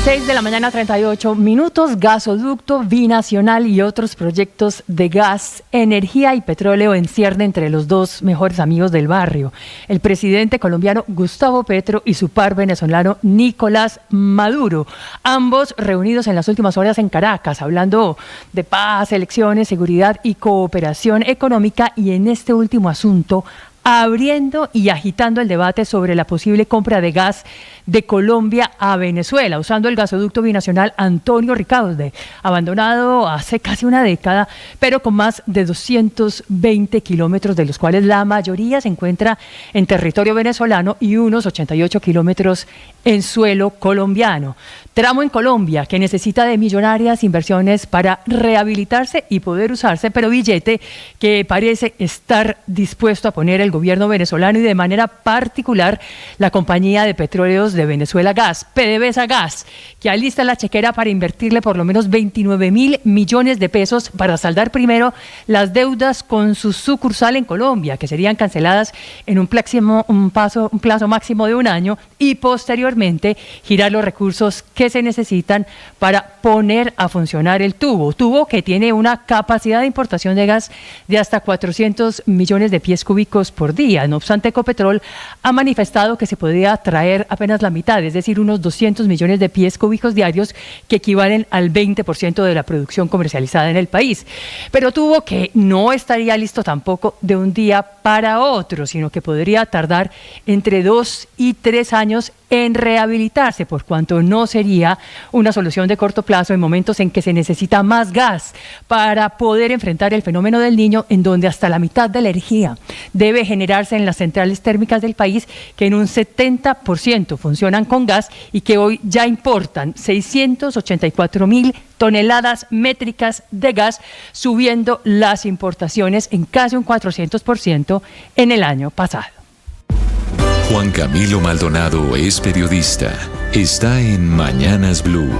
[SPEAKER 3] 6 de la mañana, 38 minutos. Gasoducto binacional y otros proyectos de gas, energía y petróleo en cierne entre los dos mejores amigos del barrio, el presidente colombiano Gustavo Petro y su par venezolano Nicolás Maduro, ambos reunidos en las últimas horas en Caracas, hablando de paz, elecciones, seguridad y cooperación económica, y en este último asunto
[SPEAKER 2] abriendo y agitando el debate sobre la posible compra de gas de Colombia a Venezuela, usando el gasoducto binacional Antonio Ricaurte, abandonado hace casi una década, pero con más de 220 kilómetros, de los cuales la mayoría se encuentra en territorio venezolano y unos 88 kilómetros en suelo colombiano. Tramo en Colombia que necesita de millonarias inversiones para rehabilitarse y poder usarse, pero billete que parece estar dispuesto a poner el gobierno venezolano y de manera particular la compañía de petróleos de Venezuela Gas, PDVSA Gas, que alista la chequera para invertirle por lo menos 29.000 millones de pesos para saldar primero las deudas con su sucursal en Colombia, que serían canceladas en un plazo máximo de un año, y posteriormente girar los recursos que se necesitan para poner a funcionar el tubo que tiene una capacidad de importación de gas de hasta 400 millones de pies cúbicos por día. No obstante, Ecopetrol ha manifestado que se podría traer apenas la mitad, es decir, unos 200 millones de pies cúbicos diarios, que equivalen al 20% de la producción comercializada en el país. Pero tubo que no estaría listo tampoco de un día para otro, sino que podría tardar entre 2 y 3 años en rehabilitarse, por cuanto no sería una solución de corto plazo en momentos en que se necesita más gas para poder enfrentar el fenómeno del Niño, en donde hasta la mitad de la energía debe generarse en las centrales térmicas del país, que en un 70% funcionan con gas y que hoy ya importan 684.000 toneladas métricas de gas, subiendo las importaciones en casi un 400% en el año pasado.
[SPEAKER 17] Juan Camilo Maldonado es periodista. Está en Mañanas Blue.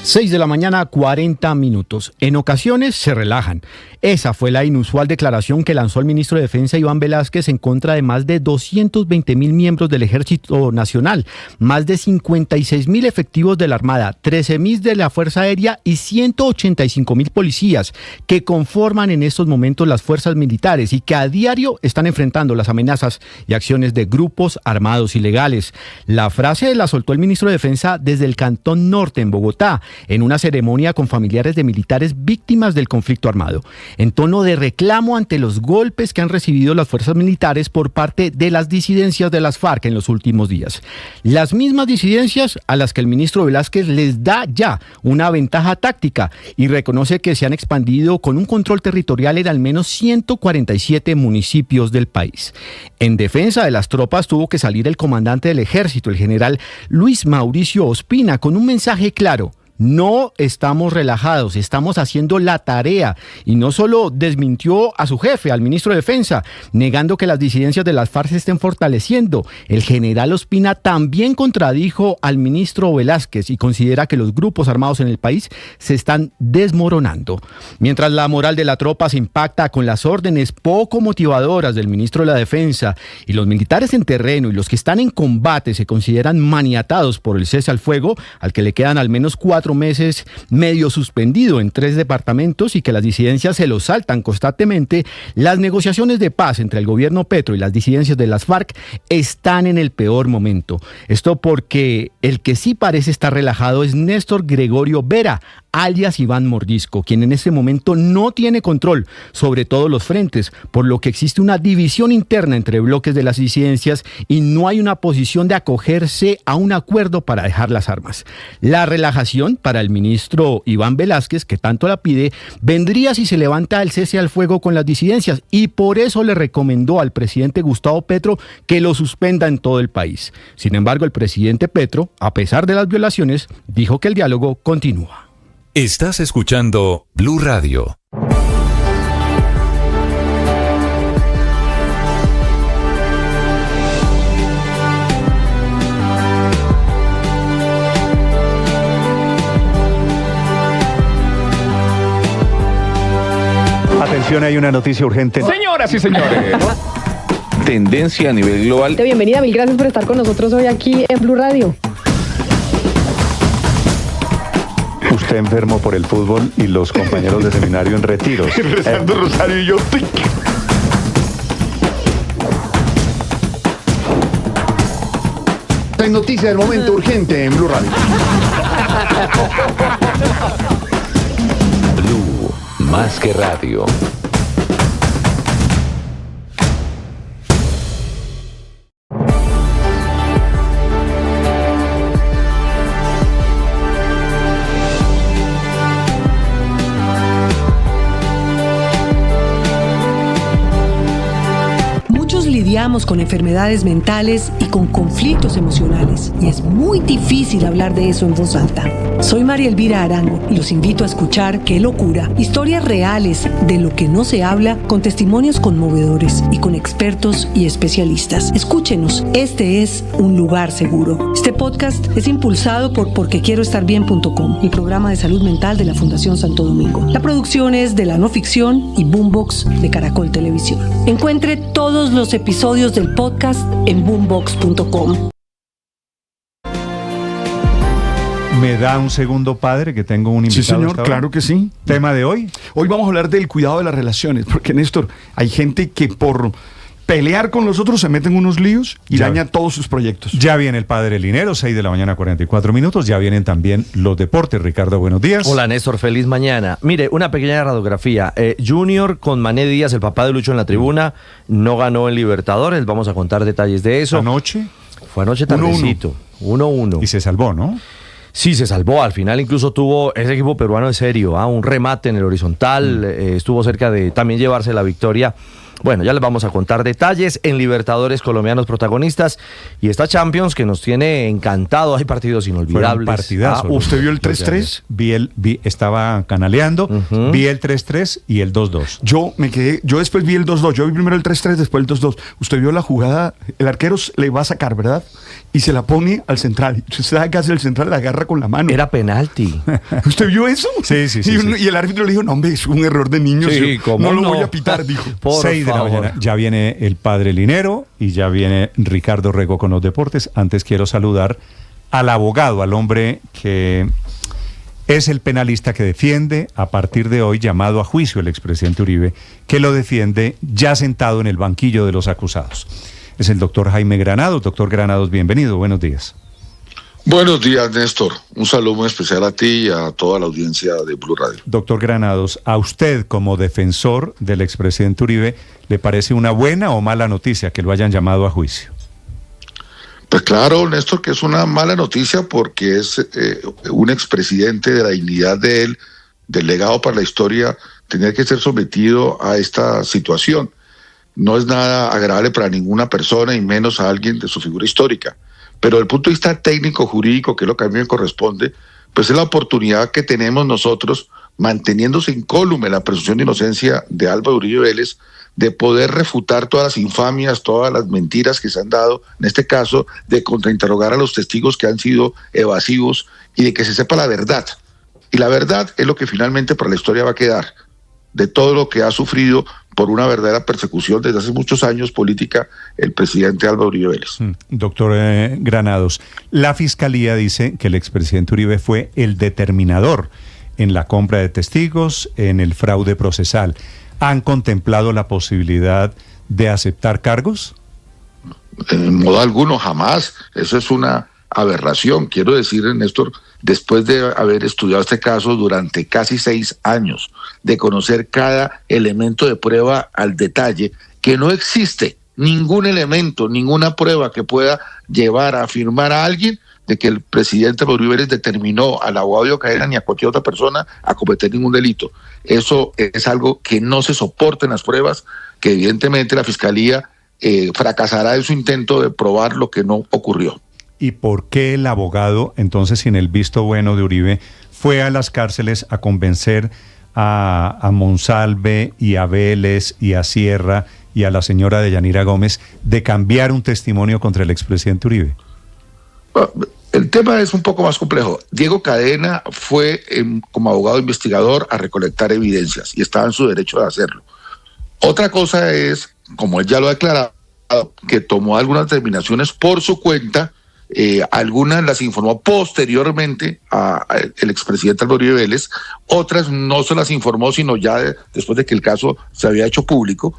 [SPEAKER 18] 6 de la mañana, 40 minutos. En ocasiones se relajan. Esa fue la inusual declaración que lanzó el ministro de Defensa Iván Velásquez en contra de más de 220.000 miembros del Ejército Nacional, más de 56.000 efectivos de la Armada, 13.000 de la Fuerza Aérea y 185.000 policías que conforman en estos momentos las fuerzas militares y que a diario están enfrentando las amenazas y acciones de grupos armados ilegales. La frase la soltó el ministro de Defensa desde el Cantón Norte, en Bogotá, en una ceremonia con familiares de militares víctimas del conflicto armado, en tono de reclamo ante los golpes que han recibido las fuerzas militares por parte de las disidencias de las FARC en los últimos días. Las mismas disidencias a las que el ministro Velásquez les da ya una ventaja táctica y reconoce que se han expandido con un control territorial en al menos 147 municipios del país. En defensa de las tropas tuvo que salir el comandante del ejército, el general Luis Mauricio Ospina, con un mensaje claro: no estamos relajados, estamos haciendo la tarea. Y no solo desmintió a su jefe, al ministro de Defensa, negando que las disidencias de las FARC se estén fortaleciendo. El general Ospina también contradijo al ministro Velásquez y considera que los grupos armados en el país se están desmoronando. Mientras la moral de la tropa se impacta con las órdenes poco motivadoras del ministro de la Defensa y los militares en terreno y los que están en combate se consideran maniatados por el cese al fuego, al que le quedan al menos 4 meses medio suspendido en 3 departamentos y que las disidencias se lo saltan constantemente, las negociaciones de paz entre el gobierno Petro y las disidencias de las FARC están en el peor momento. Esto porque el que sí parece estar relajado es Néstor Gregorio Vera, alias Iván Mordisco, quien en este momento no tiene control sobre todos los frentes, por lo que existe una división interna entre bloques de las disidencias y no hay una posición de acogerse a un acuerdo para dejar las armas. La relajación para el ministro Iván Velásquez, que tanto la pide, vendría si se levanta el cese al fuego con las disidencias, y por eso le recomendó al presidente Gustavo Petro que lo suspenda en todo el país. Sin embargo, el presidente Petro, a pesar de las violaciones, dijo que el diálogo continúa.
[SPEAKER 17] Estás escuchando Blue Radio.
[SPEAKER 9] Atención, hay una noticia urgente.
[SPEAKER 27] Señoras y señores.
[SPEAKER 19] Tendencia a nivel global.
[SPEAKER 20] Bienvenida, mil gracias por estar con nosotros hoy aquí en Blue Radio.
[SPEAKER 9] Usted enfermo por el fútbol y los compañeros de seminario en retiros.
[SPEAKER 27] Rezando Rosario y yo. Esta es noticia del momento urgente en Blue Radio.
[SPEAKER 17] Blue, más que radio.
[SPEAKER 6] lidiamos con enfermedades mentales y con conflictos emocionales, y es muy difícil hablar de eso en voz alta. Soy María Elvira Arango y los invito a escuchar Qué Locura, historias reales de lo que no se habla, con testimonios conmovedores y con expertos y especialistas. Escúchenos, este es un lugar seguro. Este podcast es impulsado por porquequieroestarbien.com, el programa de salud mental de la Fundación Santo Domingo. La producción es de La No Ficción y Boombox de Caracol Televisión. Encuentre todos los episodios del podcast en boombox.com.
[SPEAKER 9] ¿Me da un segundo, padre, que tengo un invitado?
[SPEAKER 12] Sí, señor, claro que sí.
[SPEAKER 9] ¿Tema de hoy?
[SPEAKER 12] Hoy vamos a hablar del cuidado de las relaciones, porque, Néstor, hay gente que por pelear con los otros se meten unos líos y daña todos sus proyectos.
[SPEAKER 9] Ya viene el padre Linero, 6 de la mañana, 44 minutos. Ya vienen también los deportes. Ricardo, buenos días.
[SPEAKER 7] Hola, Néstor, feliz mañana. Mire, una pequeña radiografía. Junior con Mané Díaz, el papá de Lucho en la tribuna, no ganó en Libertadores. Vamos a contar detalles de eso.
[SPEAKER 9] ¿Anoche?
[SPEAKER 7] Fue anoche tardecito. 1-1.
[SPEAKER 9] Y se salvó, ¿no?
[SPEAKER 7] Sí, se salvó. Al final incluso tuvo ese equipo peruano en serio, un remate en el horizontal, estuvo cerca de también llevarse la victoria. Bueno, ya les vamos a contar detalles en Libertadores, colombianos protagonistas y esta Champions que nos tiene encantado. Hay partidos inolvidables.
[SPEAKER 9] Partidazos.
[SPEAKER 12] ¿Usted vio el 3-3?
[SPEAKER 9] Estaba canaleando, vi el 3-3 y el 2-2.
[SPEAKER 12] Yo después vi el 2-2. Yo vi primero el 3-3, después el 2-2. Usted vio la jugada, el arquero le va a sacar, ¿verdad? Y se la pone al central. Usted sabe que hace el central, la agarra con la mano.
[SPEAKER 7] Era penalti.
[SPEAKER 12] ¿Usted vio eso?
[SPEAKER 9] Sí.
[SPEAKER 12] Y el árbitro le dijo, no, hombre, es un error de niños.
[SPEAKER 7] Sí,
[SPEAKER 12] no lo voy a pitar, dijo.
[SPEAKER 9] 6 de la mañana. Ya viene el padre Linero y ya viene Ricardo Rego con los deportes. Antes quiero saludar al abogado, al hombre que es el penalista que defiende a partir de hoy llamado a juicio el expresidente Uribe, que lo defiende ya sentado en el banquillo de los acusados. Es el doctor Jaime Granados. Doctor Granados, bienvenido, buenos días.
[SPEAKER 8] Buenos días, Néstor. Un saludo muy especial a ti y a toda la audiencia de Blue Radio.
[SPEAKER 9] Doctor Granados, a usted como defensor del expresidente Uribe, ¿le parece una buena o mala noticia que lo hayan llamado a juicio?
[SPEAKER 8] Pues claro, Néstor, que es una mala noticia porque es un expresidente, de la dignidad de él, del legado para la historia, tener que ser sometido a esta situación. No es nada agradable para ninguna persona y menos a alguien de su figura histórica. Pero desde el punto de vista técnico, jurídico, que es lo que a mí me corresponde, pues es la oportunidad que tenemos nosotros, manteniéndose incólume la presunción de inocencia de Álvaro Uribe Vélez, de poder refutar todas las infamias, todas las mentiras que se han dado, en este caso, de contrainterrogar a los testigos que han sido evasivos y de que se sepa la verdad. Y la verdad es lo que finalmente para la historia va a quedar, de todo lo que ha sufrido por una verdadera persecución desde hace muchos años política el presidente Álvaro Uribe Vélez.
[SPEAKER 9] Doctor Granados, la Fiscalía dice que el expresidente Uribe fue el determinador en la compra de testigos, en el fraude procesal. ¿Han contemplado la posibilidad de aceptar cargos?
[SPEAKER 8] En modo alguno, jamás. Eso es una aberración. Quiero decir, Néstor, después de haber estudiado este caso durante casi 6 años, de conocer cada elemento de prueba al detalle, que no existe ningún elemento, ninguna prueba que pueda llevar a afirmar a alguien de que el presidente Uribe Vélez determinó al abogado Cadena ni a cualquier otra persona a cometer ningún delito. Eso es algo que no se soporta en las pruebas, que evidentemente la Fiscalía fracasará en su intento de probar lo que no ocurrió.
[SPEAKER 9] ¿Y por qué el abogado, entonces, sin el visto bueno de Uribe, fue a las cárceles a convencer a Monsalve y a Vélez y a Sierra y a la señora Deyanira Gómez de cambiar un testimonio contra el expresidente Uribe?
[SPEAKER 8] El tema es un poco más complejo. Diego Cadena fue como abogado investigador a recolectar evidencias y estaba en su derecho de hacerlo. Otra cosa es, como él ya lo ha declarado, que tomó algunas determinaciones por su cuenta. Algunas las informó posteriormente al expresidente Álvaro Uribe Vélez, otras no se las informó sino ya después de que el caso se había hecho público,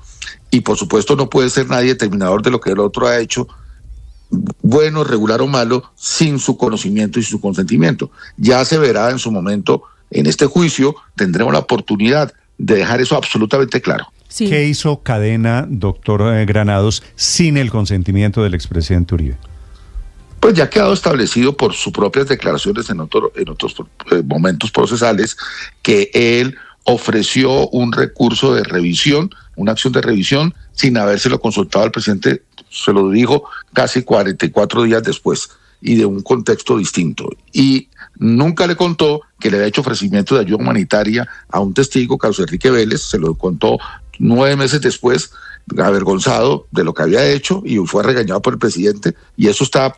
[SPEAKER 8] y por supuesto no puede ser nadie determinador de lo que el otro ha hecho, bueno, regular o malo, sin su conocimiento y su consentimiento. Ya se verá en su momento, en este juicio tendremos la oportunidad de dejar eso absolutamente claro.
[SPEAKER 9] Sí. ¿Qué hizo Cadena, doctor Granados, sin el consentimiento del expresidente Uribe?
[SPEAKER 8] Pues ya ha quedado establecido por sus propias declaraciones en otros momentos procesales que él ofreció un recurso de revisión, una acción de revisión, sin habérselo consultado al presidente se lo dijo casi 44 días después y de un contexto distinto. Y nunca le contó que le había hecho ofrecimiento de ayuda humanitaria a un testigo, Carlos Enrique Vélez, se lo contó 9 meses después, avergonzado de lo que había hecho, y fue regañado por el presidente, y eso está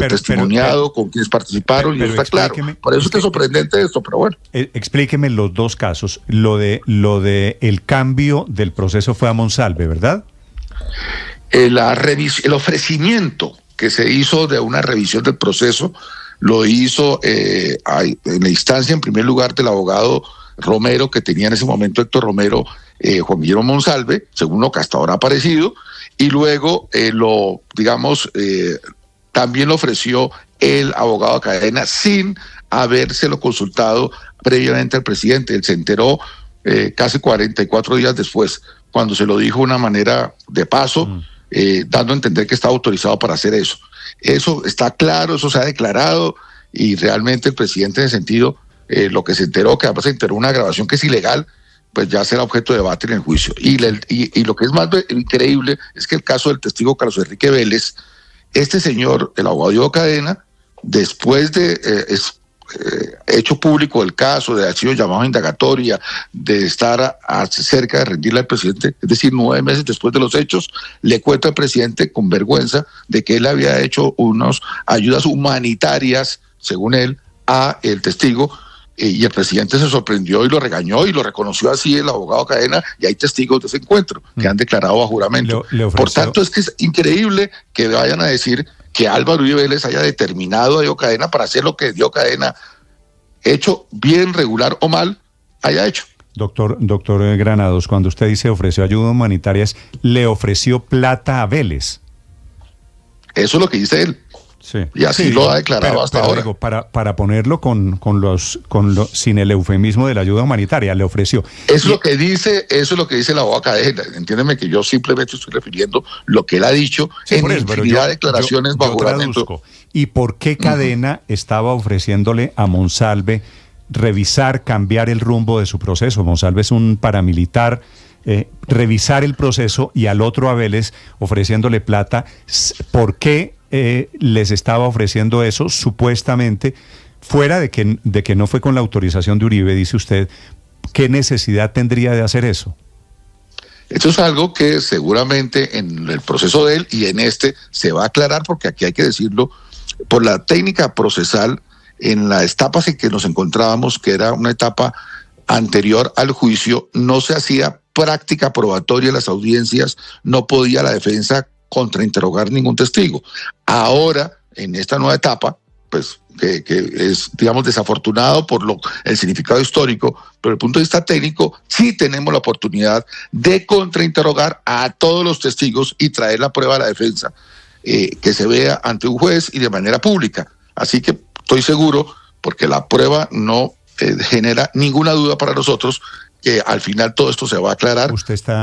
[SPEAKER 8] testimoniado con quienes participaron, y eso está claro. Por eso es que es sorprendente esto, pero bueno.
[SPEAKER 9] Explíqueme los dos casos. Lo de el cambio del proceso fue a Monsalve, ¿verdad?
[SPEAKER 8] El ofrecimiento que se hizo de una revisión del proceso lo hizo en la instancia, en primer lugar, del abogado Romero, que tenía en ese momento Héctor Romero, Juan Guillermo Monsalve, según lo que hasta ahora ha aparecido, y luego también lo ofreció el abogado Cadena sin habérselo consultado previamente al presidente. Él se enteró casi 44 días después, cuando se lo dijo de una manera de paso, dando a entender que estaba autorizado para hacer eso. Eso está claro, eso se ha declarado, y realmente el presidente, en ese sentido, lo que se enteró, que además se enteró una grabación que es ilegal, pues ya será objeto de debate en el juicio. Y lo que es más increíble es que el caso del testigo Carlos Enrique Vélez, este señor, el abogado Diego Cadena, después de hecho público el caso, de haber sido llamado a indagatoria, de estar cerca de rendirle al presidente, es decir, 9 meses después de los hechos, le cuenta al presidente con vergüenza de que él había hecho unas ayudas humanitarias, según él, a el testigo, y el presidente se sorprendió y lo regañó y lo reconoció así el abogado Cadena, y hay testigos de ese encuentro que han declarado a juramento. Por tanto, es que es increíble que vayan a decir que Álvaro Uribe Vélez haya determinado a Diego Cadena para hacer lo que Diego Cadena, hecho bien, regular o mal, haya hecho.
[SPEAKER 9] Doctor Granados, cuando usted dice ofreció ayuda humanitaria, ¿le ofreció plata a Vélez?
[SPEAKER 8] Eso es lo que dice él.
[SPEAKER 9] Sí.
[SPEAKER 8] Y así lo ha declarado hasta ahora.
[SPEAKER 9] Digo, para ponerlo sin el eufemismo de la ayuda humanitaria, le ofreció.
[SPEAKER 8] Eso es lo que dice el abogado Cadena. Entiéndeme que yo simplemente estoy refiriendo lo que él ha dicho en infinidad de declaraciones bajo juramento.
[SPEAKER 9] ¿Y por qué Cadena estaba ofreciéndole a Monsalve revisar, cambiar el rumbo de su proceso? Monsalve es un paramilitar. Revisar el proceso, y al otro a Vélez ofreciéndole plata. ¿Por qué les estaba ofreciendo eso? Supuestamente, fuera de que no fue con la autorización de Uribe, dice usted, ¿qué necesidad tendría de hacer eso?
[SPEAKER 8] Esto es algo que seguramente en el proceso de él y en este se va a aclarar, porque aquí hay que decirlo, por la técnica procesal, en las etapas en que nos encontrábamos, que era una etapa anterior al juicio, no se hacía práctica probatoria en las audiencias, no podía la defensa contrainterrogar ningún testigo. Ahora, en esta nueva etapa, pues que es, digamos, desafortunado por el significado histórico, pero desde el punto de vista técnico, sí tenemos la oportunidad de contrainterrogar a todos los testigos y traer la prueba a la defensa, que se vea ante un juez y de manera pública. Así que estoy seguro, porque la prueba no genera ninguna duda para nosotros, que al final todo esto se va a aclarar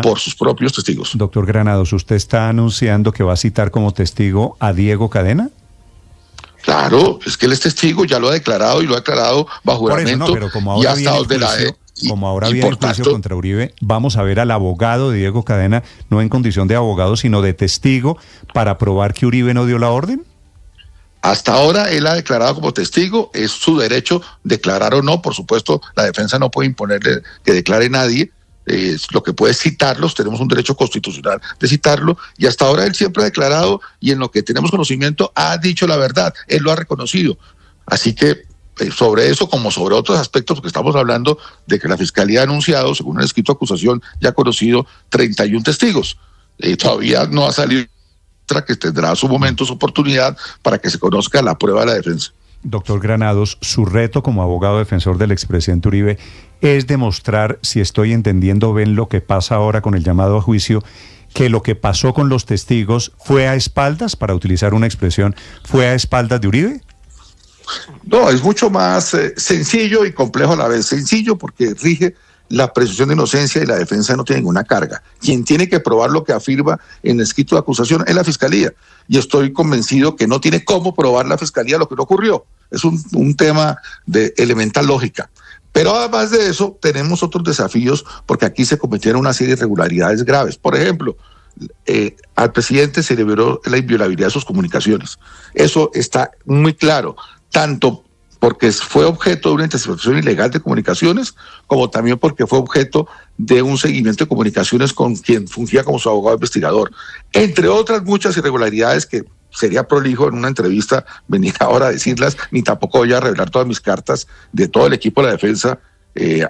[SPEAKER 8] por sus propios testigos.
[SPEAKER 9] Doctor Granados, ¿usted está anunciando que va a citar como testigo a Diego Cadena?
[SPEAKER 8] Claro, es que él es testigo, ya lo ha declarado y lo ha declarado bajo juramento.
[SPEAKER 9] No, pero como ahora viene el juicio contra Uribe, vamos a ver al abogado de Diego Cadena, no en condición de abogado, sino de testigo, para probar que Uribe no dio la orden.
[SPEAKER 8] Hasta ahora él ha declarado como testigo, es su derecho declarar o no. Por supuesto, la defensa no puede imponerle que declare nadie, lo que puede es citarlos, tenemos un derecho constitucional de citarlo, y hasta ahora él siempre ha declarado, y en lo que tenemos conocimiento ha dicho la verdad, él lo ha reconocido. Así que sobre eso, como sobre otros aspectos, porque estamos hablando de que la Fiscalía ha anunciado, según el escrito de acusación ya conocido, 31 testigos. Todavía no ha salido, que tendrá su momento, su oportunidad, para que se conozca la prueba de la defensa.
[SPEAKER 9] Doctor Granados, su reto como abogado defensor del expresidente Uribe es demostrar, si estoy entendiendo bien lo que pasa ahora con el llamado a juicio, que lo que pasó con los testigos fue a espaldas, para utilizar una expresión, fue a espaldas de Uribe.
[SPEAKER 8] No, es mucho más sencillo y complejo a la vez. Sencillo porque rige la presunción de inocencia y la defensa no tiene ninguna carga. Quien tiene que probar lo que afirma en el escrito de acusación es la Fiscalía. Y estoy convencido que no tiene cómo probar la Fiscalía lo que no ocurrió. Es un tema de elemental lógica. Pero además de eso, tenemos otros desafíos, porque aquí se cometieron una serie de irregularidades graves. Por ejemplo, al presidente se le violó la inviolabilidad de sus comunicaciones. Eso está muy claro, tanto porque fue objeto de una interceptación ilegal de comunicaciones, como también porque fue objeto de un seguimiento de comunicaciones con quien fungía como su abogado investigador. Entre otras muchas irregularidades que sería prolijo en una entrevista venir ahora a decirlas, ni tampoco voy a revelar todas mis cartas de todo el equipo de la defensa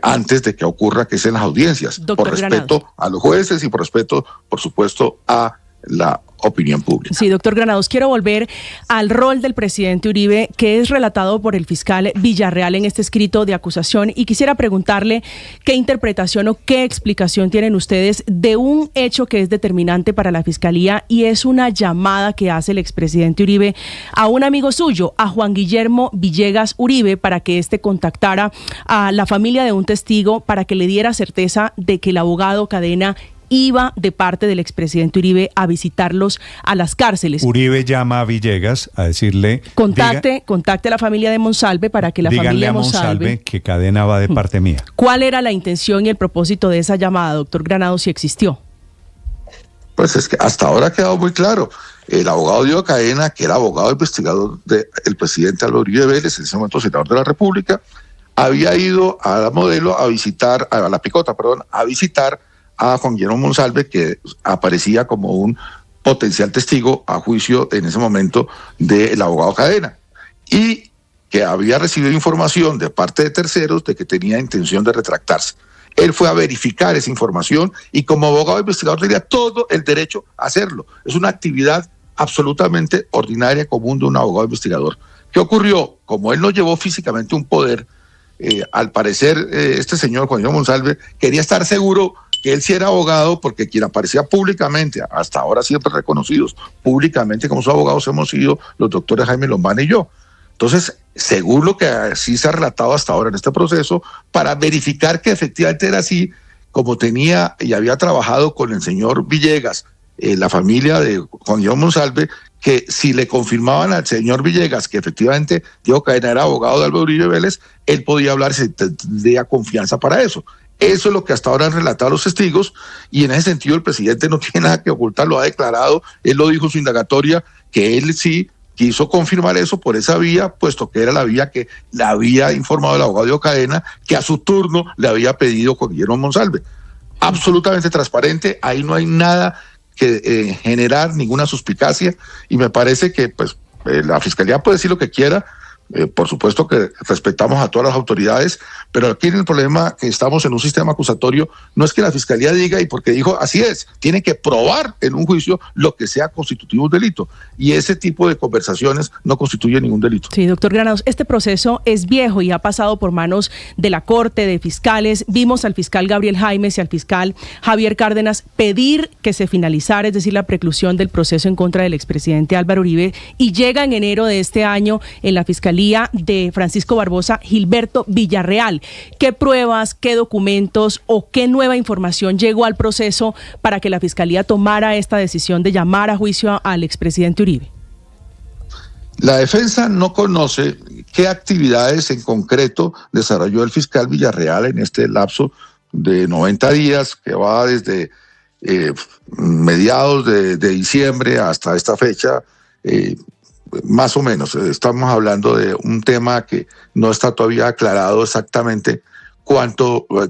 [SPEAKER 8] antes de que ocurra, que es en las audiencias,
[SPEAKER 28] Doctor
[SPEAKER 8] por respeto
[SPEAKER 28] Granados.
[SPEAKER 8] a los jueces y por respeto, por supuesto, a la opinión pública.
[SPEAKER 28] Sí, doctor Granados, quiero volver al rol del presidente Uribe, que es relatado por el fiscal Villarreal en este escrito de acusación, y quisiera preguntarle qué interpretación o qué explicación tienen ustedes de un hecho que es determinante para la fiscalía, y es una llamada que hace el expresidente Uribe a un amigo suyo, a Juan Guillermo Villegas Uribe, para que éste contactara a la familia de un testigo para que le diera certeza de que el abogado Cadena iba de parte del expresidente Uribe a visitarlos a las cárceles.
[SPEAKER 9] Uribe llama a Villegas a decirle...
[SPEAKER 28] Contacte a la familia de Monsalve para que la familia de
[SPEAKER 9] Monsalve que Cadena va de parte mía.
[SPEAKER 28] ¿Cuál era la intención y el propósito de esa llamada, doctor Granados, si existió?
[SPEAKER 8] Pues es que hasta ahora ha quedado muy claro. El abogado Diego Cadena, que era abogado investigador del presidente Álvaro Uribe Vélez, en ese momento senador de la República, había ido a la Modelo a visitar, a la Picota, a visitar a Juan Guillermo Monsalve, que aparecía como un potencial testigo a juicio en ese momento del abogado Cadena, y que había recibido información de parte de terceros de que tenía intención de retractarse. Él fue a verificar esa información y como abogado investigador tenía todo el derecho a hacerlo. Es una actividad absolutamente ordinaria, común de un abogado investigador. ¿Qué ocurrió? Como él no llevó físicamente un poder, al parecer este señor Juan Guillermo Monsalve quería estar seguro que él sí era abogado, porque quien aparecía públicamente, hasta ahora siempre reconocidos públicamente como sus abogados, hemos sido los doctores Jaime Lombana y yo. Entonces, según lo que sí se ha relatado hasta ahora en este proceso, para verificar que efectivamente era así, como tenía y había trabajado con el señor Villegas, la familia de Juan Guillermo Monsalve, que si le confirmaban al señor Villegas que efectivamente Diego Cadena era abogado de Álvaro Uribe Vélez, él podía hablar y se tendría confianza para eso. Eso es lo que hasta ahora han relatado los testigos, y en ese sentido el presidente no tiene nada que ocultar, lo ha declarado, él lo dijo en su indagatoria, que él sí quiso confirmar eso por esa vía, puesto que era la vía que le había informado el abogado Diego Cadena, que a su turno le había pedido Juan Guillermo Monsalve. Absolutamente transparente, ahí no hay nada que generar ninguna suspicacia, y me parece que pues la Fiscalía puede decir lo que quiera. Por supuesto que respetamos a todas las autoridades, pero aquí el problema que estamos en un sistema acusatorio no es que la Fiscalía diga y porque dijo así es, tiene que probar en un juicio lo que sea constitutivo de un delito, y ese tipo de conversaciones no constituye ningún delito.
[SPEAKER 28] Sí, doctor Granados, este proceso es viejo y ha pasado por manos de la Corte, de fiscales. Vimos al fiscal Gabriel Jaimes y al fiscal Javier Cárdenas pedir que se finalizara, es decir, la preclusión del proceso en contra del expresidente Álvaro Uribe, y llega en enero de este año en la Fiscalía de Francisco Barbosa Gilberto Villarreal. ¿Qué pruebas, qué documentos o qué nueva información llegó al proceso para que la Fiscalía tomara esta decisión de llamar a juicio al expresidente Uribe?
[SPEAKER 8] La defensa no conoce qué actividades en concreto desarrolló el fiscal Villarreal en este lapso de 90 días que va desde mediados de diciembre hasta esta fecha, más o menos. Estamos hablando de un tema que no está todavía aclarado exactamente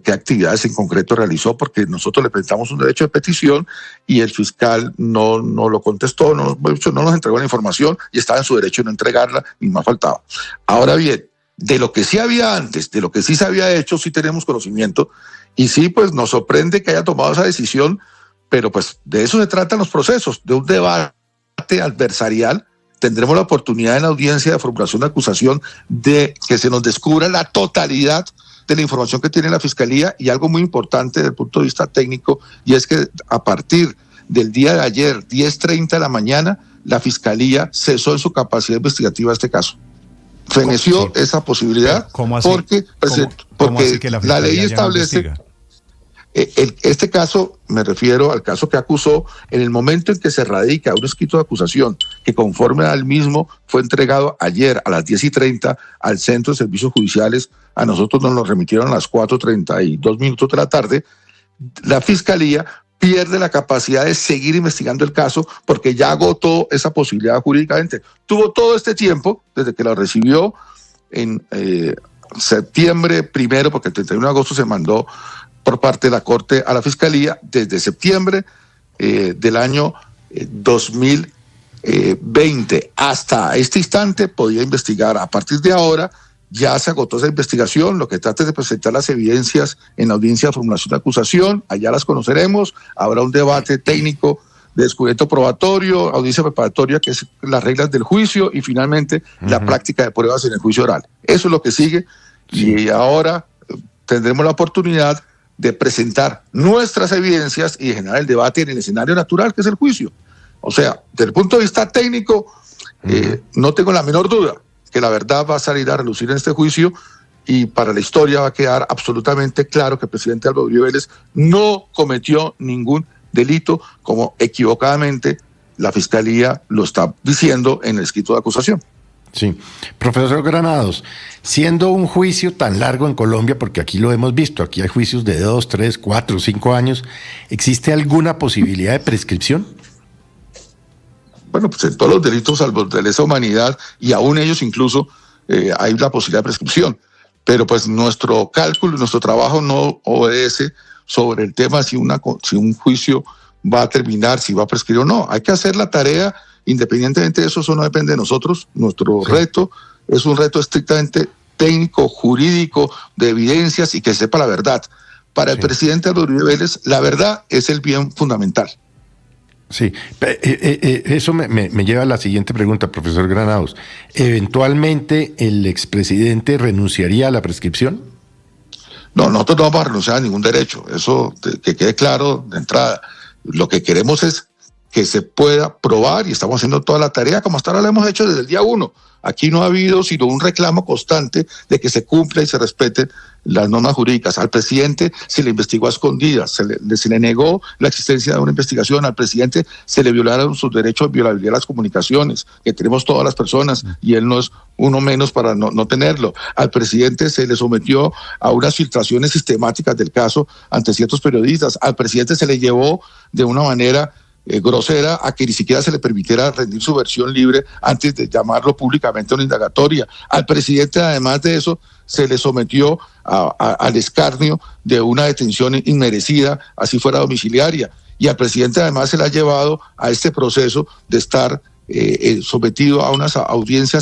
[SPEAKER 8] qué actividades en concreto realizó, porque nosotros le presentamos un derecho de petición y el fiscal no lo contestó, no nos entregó la información, y estaba en su derecho de no entregarla, ni más faltaba. Ahora bien, de lo que sí había antes, de lo que sí se había hecho, sí tenemos conocimiento, y sí, pues nos sorprende que haya tomado esa decisión, pero pues de eso se tratan los procesos, de un debate adversarial. Tendremos la oportunidad en la audiencia de formulación de acusación de que se nos descubra la totalidad de la información que tiene la Fiscalía, y algo muy importante desde el punto de vista técnico, y es que a partir del día de ayer, 10:30 de la mañana, la Fiscalía cesó en su capacidad investigativa este caso. Feneció esa posibilidad.
[SPEAKER 9] ¿Cómo así?
[SPEAKER 8] Porque
[SPEAKER 9] así que
[SPEAKER 8] la ley establece... Este caso, me refiero al caso que acusó, en el momento en que se radica un escrito de acusación que conforme al mismo fue entregado ayer a las 10:30 al Centro de Servicios Judiciales, a nosotros nos lo remitieron a las 4:32 de la tarde, la Fiscalía pierde la capacidad de seguir investigando el caso porque ya agotó esa posibilidad jurídicamente. Tuvo todo este tiempo, desde que lo recibió en septiembre primero, porque el 31 de agosto se mandó por parte de la Corte a la Fiscalía, desde septiembre del año 2020 hasta este instante podía investigar. A partir de ahora ya se agotó esa investigación, lo que trata es de presentar las evidencias en la audiencia de formulación de acusación, allá las conoceremos, habrá un debate técnico de descubrimiento probatorio, audiencia preparatoria, que es las reglas del juicio, y finalmente la práctica de pruebas en el juicio oral. Eso es lo que sigue, y ahora tendremos la oportunidad de presentar nuestras evidencias y de generar el debate en el escenario natural, que es el juicio. O sea, desde el punto de vista técnico, no tengo la menor duda que la verdad va a salir a relucir en este juicio, y para la historia va a quedar absolutamente claro que el presidente Álvaro Uribe Vélez no cometió ningún delito, como equivocadamente la Fiscalía lo está diciendo en el escrito de acusación.
[SPEAKER 10] Sí. Profesor Granados, siendo un juicio tan largo en Colombia, porque aquí lo hemos visto, aquí hay juicios de 2, 3, 4, 5 años, ¿existe alguna posibilidad de prescripción? Bueno, pues en todos los delitos, salvo de lesa humanidad, y aún ellos incluso, hay la posibilidad de prescripción. Pero pues nuestro cálculo, nuestro trabajo no obedece sobre el tema si un juicio va a terminar, si va a prescribir o no. Hay que hacer la tarea, independientemente de eso no depende de nosotros. Nuestro reto es un reto estrictamente técnico, jurídico, de evidencias y que sepa la verdad. Para el presidente Álvaro Uribe Vélez, la verdad es el bien fundamental. Sí, eso me lleva a la siguiente pregunta, profesor Granados. ¿Eventualmente el expresidente renunciaría a la prescripción? No, nosotros no vamos a renunciar a ningún derecho, eso que quede claro de entrada. Lo que queremos es que se pueda probar, y estamos haciendo toda la tarea como hasta ahora lo hemos hecho desde el día 1. Aquí no ha habido sino un reclamo constante de que se cumpla y se respeten las normas jurídicas. Al presidente se le investigó a escondidas, se le negó la existencia de una investigación, al presidente se le violaron sus derechos de violabilidad a las comunicaciones, que tenemos todas las personas, y él no es uno menos para no tenerlo. Al presidente se le sometió a unas filtraciones sistemáticas del caso ante ciertos periodistas. Al presidente se le llevó de una manera grosera a que ni siquiera se le permitiera rendir su versión libre antes de llamarlo públicamente a una indagatoria. Al presidente, además de eso, se le sometió al escarnio de una detención inmerecida, así fuera domiciliaria, y al presidente además se le ha llevado a este proceso de estar sometido a unas audiencias